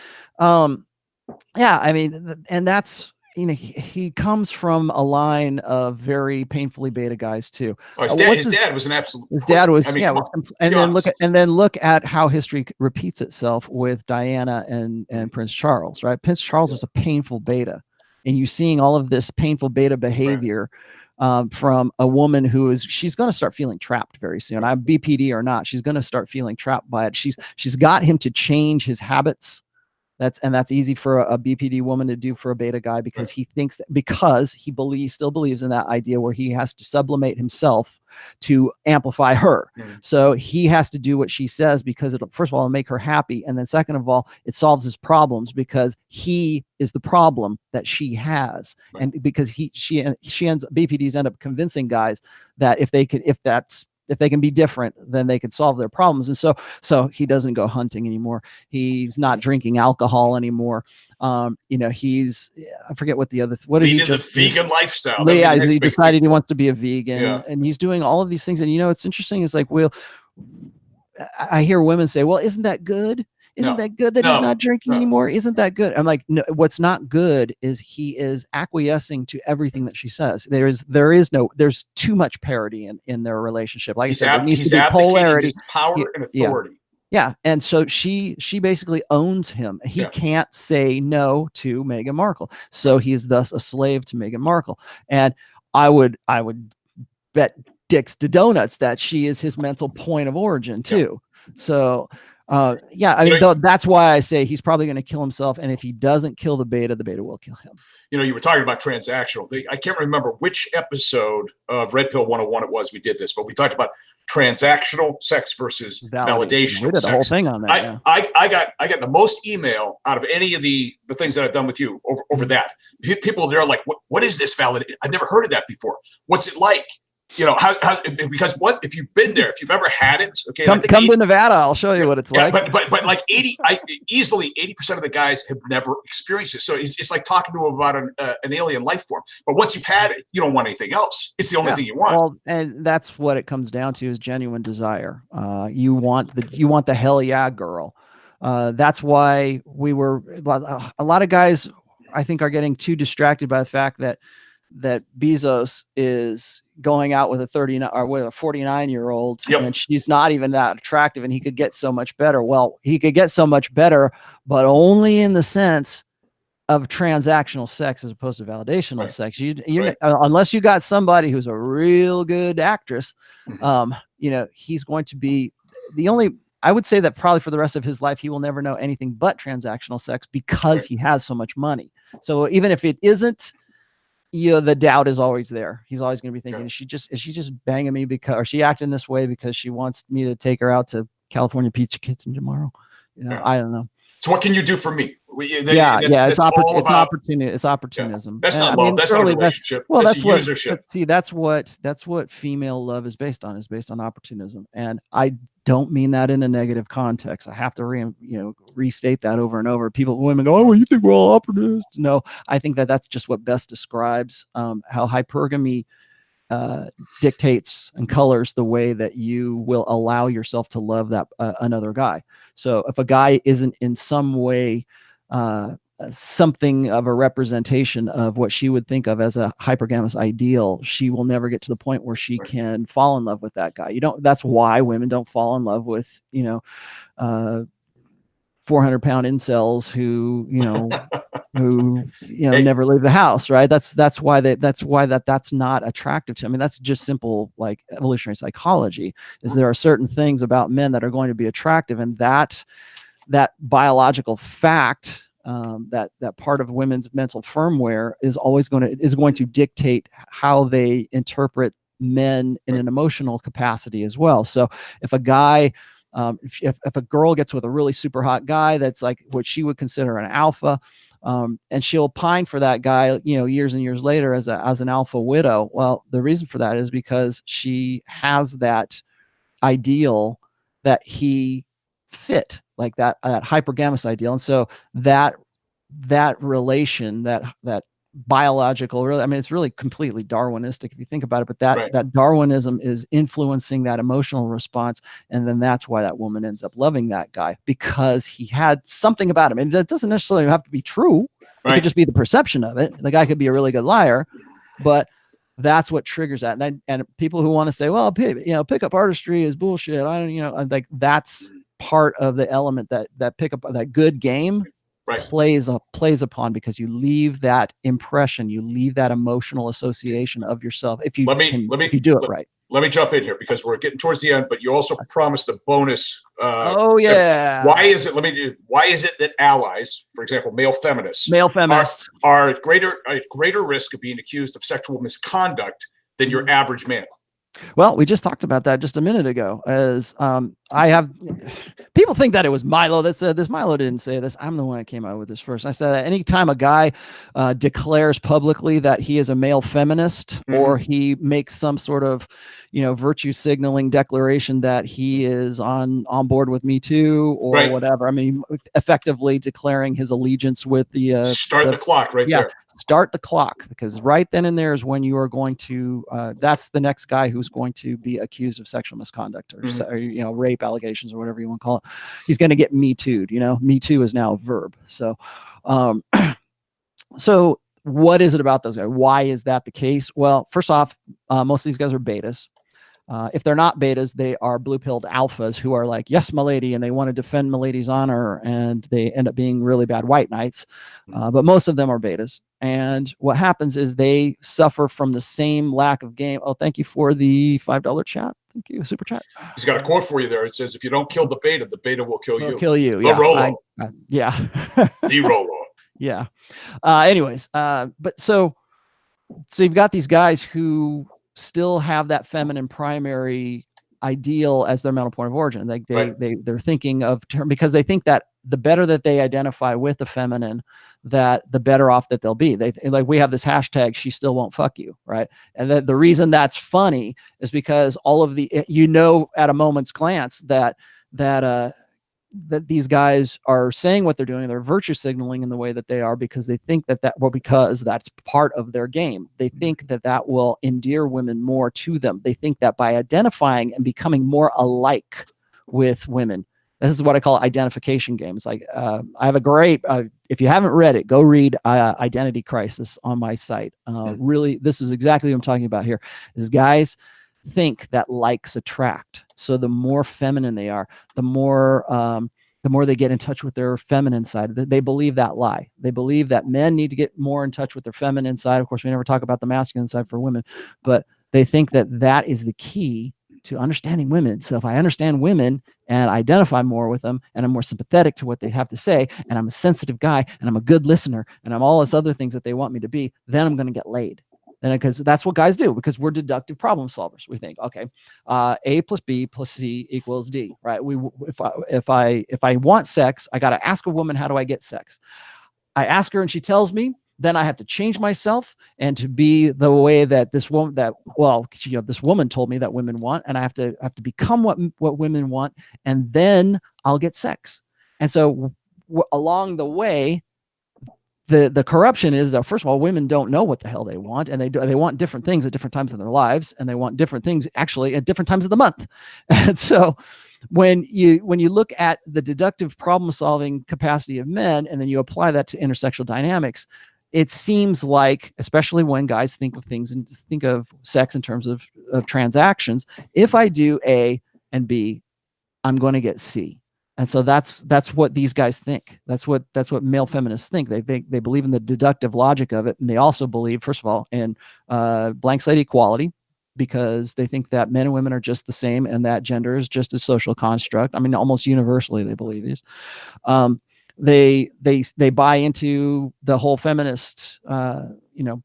yeah, I mean, and that's, he comes from a line of very painfully beta guys too. Oh, his dad was an absolute. His dad was, and then look at how history repeats itself with Diana and Prince Charles, right? Prince Charles was a painful beta, and you seeing all of this painful beta behavior from a woman she's going to start feeling trapped very soon. I'm BPD or not, she's going to start feeling trapped by it. She's got him to change his habits. That's easy for a BPD woman to do for a beta guy, because he thinks that, because he still believes in that idea where he has to sublimate himself to amplify her. So he has to do what she says, because it'll, first of all, make her happy, and then second of all, it solves his problems, because he is the problem that she has, and because BPDs end up convincing guys that if they can be different, then they can solve their problems. And so he doesn't go hunting anymore. He's not drinking alcohol anymore. I forget what the vegan lifestyle. Yeah, he decided he wants to be a vegan, and he's doing all of these things. And it's interesting. It's like, I hear women say, well, isn't that good? Isn't that good that he's not drinking anymore? Isn't that good? I'm like, no, what's not good is he is acquiescing to everything that she says. There's too much parity in their relationship. Like I said, there needs to be polarity, power and authority. Yeah. And so she basically owns him. He can't say no to Meghan Markle. So he is thus a slave to Meghan Markle. And I would bet dicks to donuts that she is his mental point of origin too. So that's why I say he's probably going to kill himself. And if he doesn't kill the beta will kill him. You were talking about transactional. I can't remember which episode of Red Pill 101 it was we did this, but we talked about transactional sex versus validational we did sex. The whole thing on that. I got the most email out of any of the things that I've done with you over that. People, they're like, what is this validation? I've never heard of that before. What's it like? Because if you've been there, if you've ever had it, okay. Come to Nevada, I'll show you what it's like. But like easily 80% of the guys have never experienced it. So it's like talking to them about an alien life form. But once you've had it, you don't want anything else. It's the only thing you want. Well, and that's what it comes down to, is genuine desire. You want the hell yeah girl. That's why a lot of guys, I think, are getting too distracted by the fact that Bezos is going out with a 39 or with a 49-year-old, and she's not even that attractive, and he could get so much better. Well, he could get so much better, but only in the sense of transactional sex as opposed to validational sex. Unless you got somebody who's a real good actress, he's going to be the only. I would say that probably for the rest of his life, he will never know anything but transactional sex, because he has so much money. So even if it isn't, the doubt is always there. He's always going to be thinking, is she just banging me or is she acting this way because she wants me to take her out to California Pizza Kitchen tomorrow? I don't know. So what can you do for me? It's opportunism. That's not love. That's not a relationship. That's usership. That's what female love is based on. Is based on opportunism, and I don't mean that in a negative context. I have to restate that over and over. Women go, "Oh, well, you think we're all opportunists?" No, I think that's just what best describes how hypergamy dictates and colors the way that you will allow yourself to love that another guy. So if a guy isn't in some way something of a representation of what she would think of as a hypergamous ideal, she will never get to the point where she can fall in love with that guy. That's why women don't fall in love with 400-pound incels who never leave the house, right? That's why that's not attractive to. I mean, that's just simple like evolutionary psychology. Is there are certain things about men that are going to be attractive, and that biological fact, that part of women's mental firmware is always going to dictate how they interpret men in an emotional capacity as well. So if a guy if a girl gets with a really super hot guy that's like what she would consider an alpha, and she'll pine for that guy, years and years later as an alpha widow. Well, the reason for that is because she has that ideal that he fit, like that hypergamous ideal. And so that relation, that biological, really, I mean, it's really completely Darwinistic if you think about it, but that Darwinism is influencing that emotional response. And then that's why that woman ends up loving that guy, because he had something about him. And that doesn't necessarily have to be true. It could just be the perception of it. The guy could be a really good liar, but that's what triggers that. And people who want to say, well, pickup artistry is bullshit. Like that's part of the element that pickup, that good game right. plays upon, because you leave that impression, you leave that emotional association of yourself if you if you do it right. Let me jump in here because we're getting towards the end, but you also promised a bonus. Oh yeah. Why is it? Why is it that allies, for example, male feminists, are at greater risk of being accused of sexual misconduct than your average man? Well, we just talked about that just a minute ago. As people think that it was Milo that said this. Milo didn't say this. I'm the one that came out with this first. I said that anytime a guy declares publicly that he is a male feminist, or he makes some sort of, virtue signaling declaration that he is on board with Me Too or whatever. I mean, effectively declaring his allegiance with the start the clock right there. Start the clock, because right then and there is when you are going to that's the next guy who's going to be accused of sexual misconduct or rape allegations or whatever you want to call it. He's going to get Me Too'd. Me Too is now a verb. So so what is it about those guys? Why is that the case? Well, first off, most of these guys are betas. If they're not betas, they are blue-pilled alphas who are like, yes, my lady, and they want to defend my lady's honor, and they end up being really bad white knights. But most of them are betas. And what happens is they suffer from the same lack of game. Oh, thank you for the $5 chat. Thank you, super chat. He's got a quote for you there. It says, if you don't kill the beta will kill you. Kill you. The Rolo. Yeah. The Rolo. Yeah. Anyways, but so you've got these guys who still have that feminine primary ideal as their mental point of origin. Like they're thinking of because they think that the better that they identify with the feminine, that the better off that they'll be. We have this hashtag, she still won't fuck you, right? And the reason that's funny is because all of the, at a moment's glance that these guys are saying what they're doing. They're virtue signaling in the way that they are, because they think because that's part of their game. They think that will endear women more to them. They think that by identifying and becoming more alike with women, this is what I call identification games. Like I have a great, if you haven't read it, go read Identity Crisis on my site. Really, this is exactly what I'm talking about here, is guys think that likes attract. So the more feminine they are, the more they get in touch with their feminine side. They believe that lie. They believe that men need to get more in touch with their feminine side. Of course, we never talk about the masculine side for women, but they think that is the key to understanding women. So if I understand women and identify more with them, and I'm more sympathetic to what they have to say, and I'm a sensitive guy, and I'm a good listener, and I'm all those other things that they want me to be, then I'm going to get laid. And because that's what guys do, because we're deductive problem solvers. We think, okay, A plus B plus C equals D, right? If I want sex, I got to ask a woman, how do I get sex? I ask her and she tells me, then I have to change myself and to be the way that this woman this woman told me that women want, and I have to become what women want, and then I'll get sex. And so along the way, the corruption is that, first of all, women don't know what the hell they want, and they want different things at different times in their lives, and they want different things actually at different times of the month. And so when you look at the deductive problem solving capacity of men, and then you apply that to intersexual dynamics, it seems like, especially when guys think of things and think of sex in terms of transactions, if I do A and B, I'm going to get C. And so that's what these guys think. That's what male feminists think. They believe in the deductive logic of it, and they also believe, first of all, in blank slate equality, because they think that men and women are just the same, and that gender is just a social construct. I mean, almost universally they believe these. They buy into the whole feminist,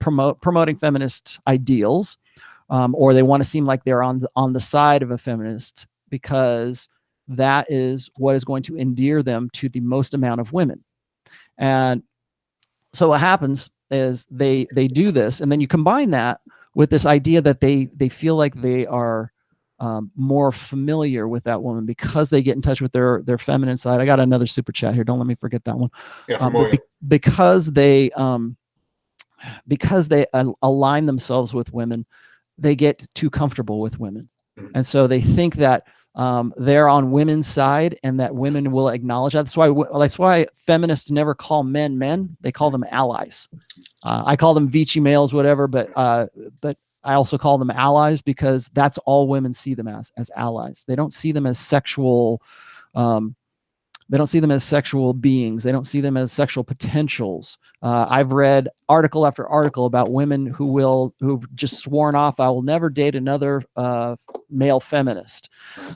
promoting feminist ideals, or they want to seem like they're on the side of a feminist, because that is what is going to endear them to the most amount of women. And so what happens is they do this, and then you combine that with this idea that they feel like they are more familiar with that woman because they get in touch with their feminine side. I got another super chat here. Don't let me forget that one. Yeah, because they align themselves with women, they get too comfortable with women. And so they think that they're on women's side, and that women will acknowledge that. That's why feminists never call men. They call them allies. I call them Vici males, whatever, but I also call them allies, because that's all women see them as allies. They don't see them as sexual They don't see them as sexual beings. They don't see them as sexual potentials. I've read article after article about women who've just sworn off, I will never date another male feminist.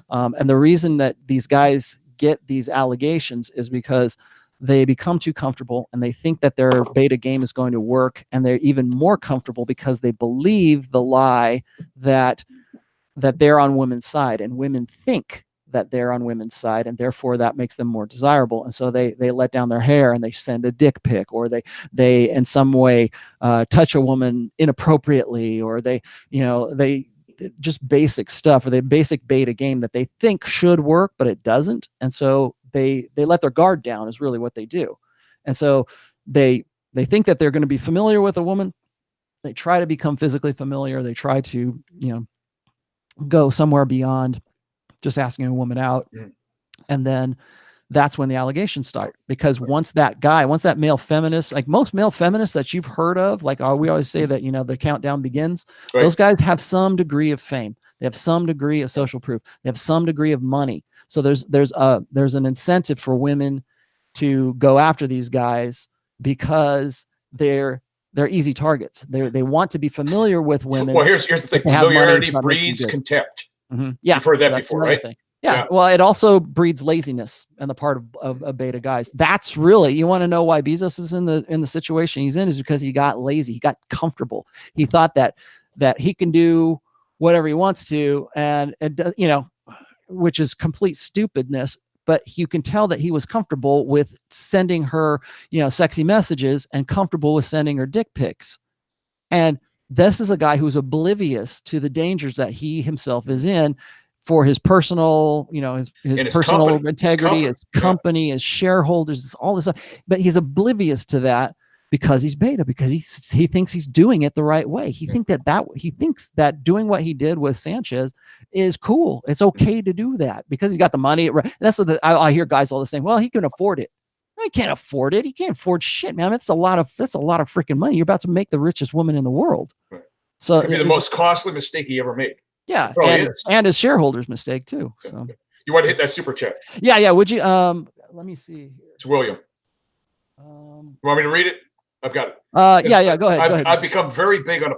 And the reason that these guys get these allegations is because they become too comfortable and they think that their beta game is going to work. And they're even more comfortable because they believe the lie that they're on women's side, and women think that they're on women's side, and therefore that makes them more desirable. And so they let down their hair and they send a dick pic, or they in some way touch a woman inappropriately, or they just basic stuff, or the basic beta game that they think should work, but it doesn't. And so they let their guard down is really what they do. And so they think that they're going to be familiar with a woman. They try to become physically familiar. They try to, go somewhere beyond just asking a woman out. And then that's when the allegations start, because once that male feminist, like most male feminists that you've heard of, like we always say that, the countdown begins, right. Those guys have some degree of fame. They have some degree of social proof. They have some degree of money. So there's an incentive for women to go after these guys because they're easy targets. They want to be familiar with women. Well, here's the thing. Familiarity breeds contempt. Mm-hmm. Yeah. You've heard that before, right? Yeah. Well, it also breeds laziness on the part of beta guys. That's really, you want to know why Bezos is in the situation he's in, is because he got lazy. He got comfortable. He thought that he can do whatever he wants to, and which is complete stupidness. But you can tell that he was comfortable with sending her, sexy messages, and comfortable with sending her dick pics. And this is a guy who's oblivious to the dangers that he himself is in for his personal, his personal company, integrity, his company, his shareholders, all this stuff. But he's oblivious to that because he's beta, because he thinks he's doing it the right way. He thinks that doing what he did with Sanchez is cool. It's okay to do that because he got the money. That's what I hear guys all the same. Well, he can afford it. He can't afford it. He can't afford shit, man. That's a lot of freaking money. You're about to make the richest woman in the world. Right. So it could be the most costly mistake he ever made. Yeah, and his shareholders' mistake too. So you want to hit that super chat? Yeah. Would you? Let me see. It's William. You want me to read it? I've got it. Yeah. Go ahead. I've become very big on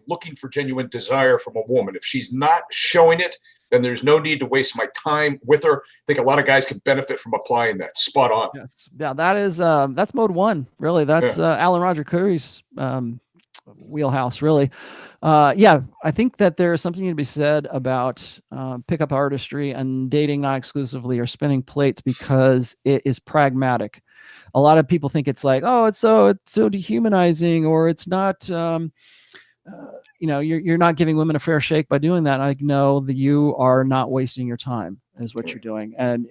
looking for genuine desire from a woman. If she's not showing it, then there's no need to waste my time with her. I think a lot of guys can benefit from applying that. Spot on. Yes. Yeah, that is that's mode one. Really, that's Alan Roger Curry's wheelhouse. Really. I think that there's something to be said about pickup artistry and dating not exclusively or spinning plates, because it is pragmatic. A lot of people think it's like, oh, it's so dehumanizing, or it's not, you're not giving women a fair shake by doing that. I know that you are not wasting your time is what you're doing. And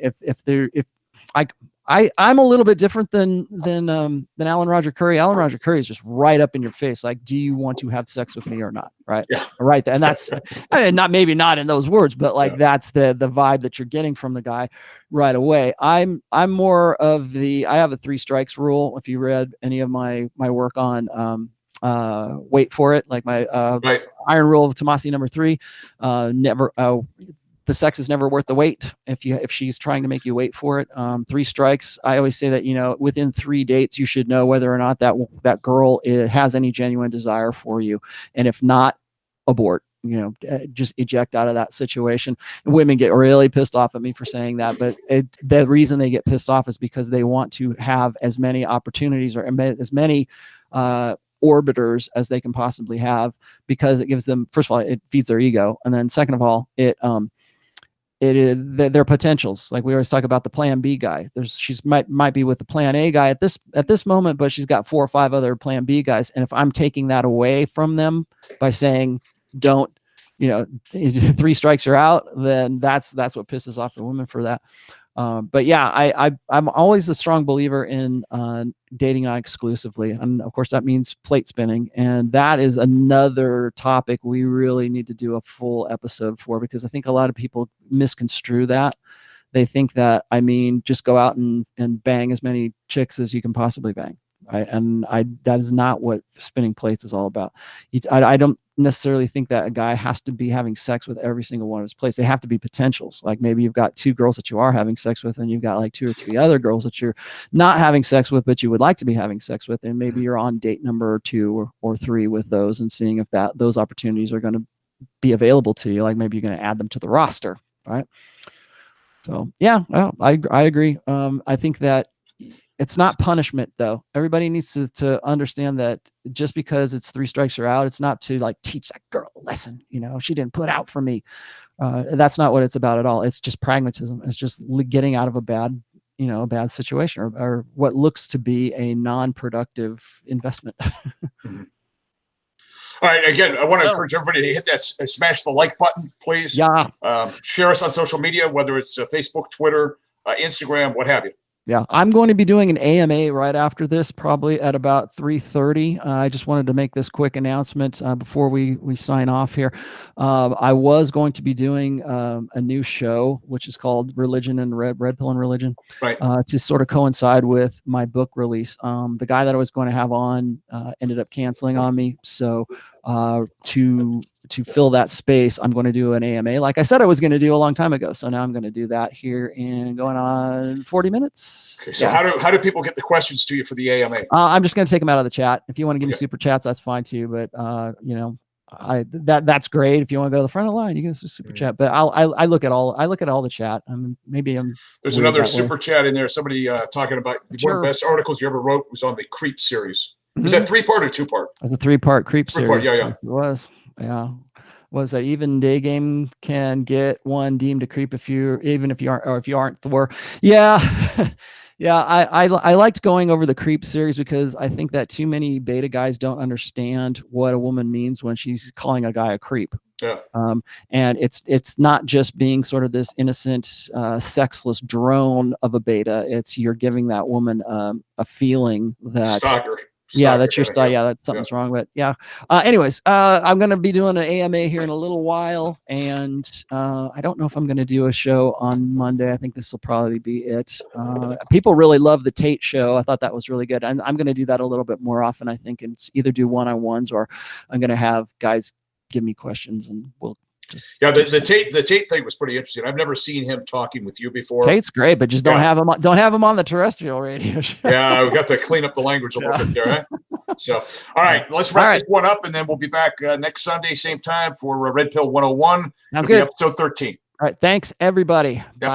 I'm a little bit different than Alan Roger Curry. Alan Roger Curry is just right up in your face. Like, do you want to have sex with me or not? Right. Yeah. Right. And that's maybe not in those words, but that's the vibe that you're getting from the guy right away. I'm more of I have a 3 strikes rule. If you read any of my work on, wait for it, like my iron rule of Tomasi number 3, never, the sex is never worth the wait. If she's trying to make you wait for it, 3 strikes. I always say that, within 3 dates, you should know whether or not that girl has any genuine desire for you. And if not, abort, just eject out of that situation. And women get really pissed off at me for saying that, but the reason they get pissed off is because they want to have as many opportunities or as many, orbiters as they can possibly have, because it gives them, first of all, it feeds their ego. And then second of all, it is their potentials. Like we always talk about the plan B guy. She's might be with the plan A guy at this moment, but she's got 4 or 5 other plan B guys. And if I'm taking that away from them by saying, don't, 3 strikes are out, then that's what pisses off the women for that. But yeah, I'm always a strong believer in dating not exclusively. And of course that means plate spinning. And that is another topic we really need to do a full episode for, because I think a lot of people misconstrue that. They think that, just go out and bang as many chicks as you can possibly bang. right? And that is not what spinning plates is all about. I don't necessarily think that a guy has to be having sex with every single one of his plates. They have to be potentials. Like maybe you've got 2 girls that you are having sex with, and you've got like 2 or 3 other girls that you're not having sex with, but you would like to be having sex with, and maybe you're on date number 2 or 3 with those, and seeing if those opportunities are going to be available to you. Like maybe you're going to add them to the roster, right? So yeah, well, I agree. I think that it's not punishment, though. Everybody needs to understand that just because it's 3 strikes you're out, it's not to like teach that girl a lesson. She didn't put out for me. That's not what it's about at all. It's just pragmatism. It's just getting out of a bad situation, or what looks to be a non-productive investment. All right. Again, I want to encourage everybody to hit that, smash the like button, please. Yeah. Share us on social media, whether it's Facebook, Twitter, Instagram, what have you. Yeah, I'm going to be doing an AMA right after this, probably at about 3:30. I just wanted to make this quick announcement before we sign off here. I was going to be doing a new show, which is called Religion and Red Pill and Religion, right? To sort of coincide with my book release. The guy that I was going to have on ended up canceling on me, so to fill that space, I'm going to do an AMA like I said I was going to do a long time ago. So now I'm going to do that here in going on 40 minutes. Okay, so how do people get the questions to you for the AMA? I'm just going to take them out of the chat. If you want to give me super chats, that's fine too. But that's great. If you want to go to the front of the line, you can super chat. But I look at all the chat. There's another super chat in there. Somebody talking about one of the best articles you ever wrote was on the creep series. Was that 3-part or 2-part? It was a 3-part creep series. Yeah. It was. Yeah. Was that even day game can get one deemed a creep if you aren't Thor. Yeah. Yeah. I liked going over the creep series because I think that too many beta guys don't understand what a woman means when she's calling a guy a creep. Yeah. And it's not just being sort of this innocent, sexless drone of a beta. It's you're giving that woman a feeling that stalker. That something's wrong. But anyways, I'm going to be doing an AMA here in a little while, and I don't know if I'm going to do a show on Monday. I think this will probably be it. People really love the Tate show. I thought that was really good. I'm going to do that a little bit more often, I think, and either do one-on-ones, or I'm going to have guys give me questions, and we'll just the Tate thing was pretty interesting. I've never seen him talking with you before. Tate's great, but just don't have him on the terrestrial radio show. Yeah, we got to clean up the language a little bit there, right? So, all right, let's wrap this one up, and then we'll be back next Sunday, same time for Red Pill 101. Sounds good. Episode 13. All right, thanks everybody. Yep.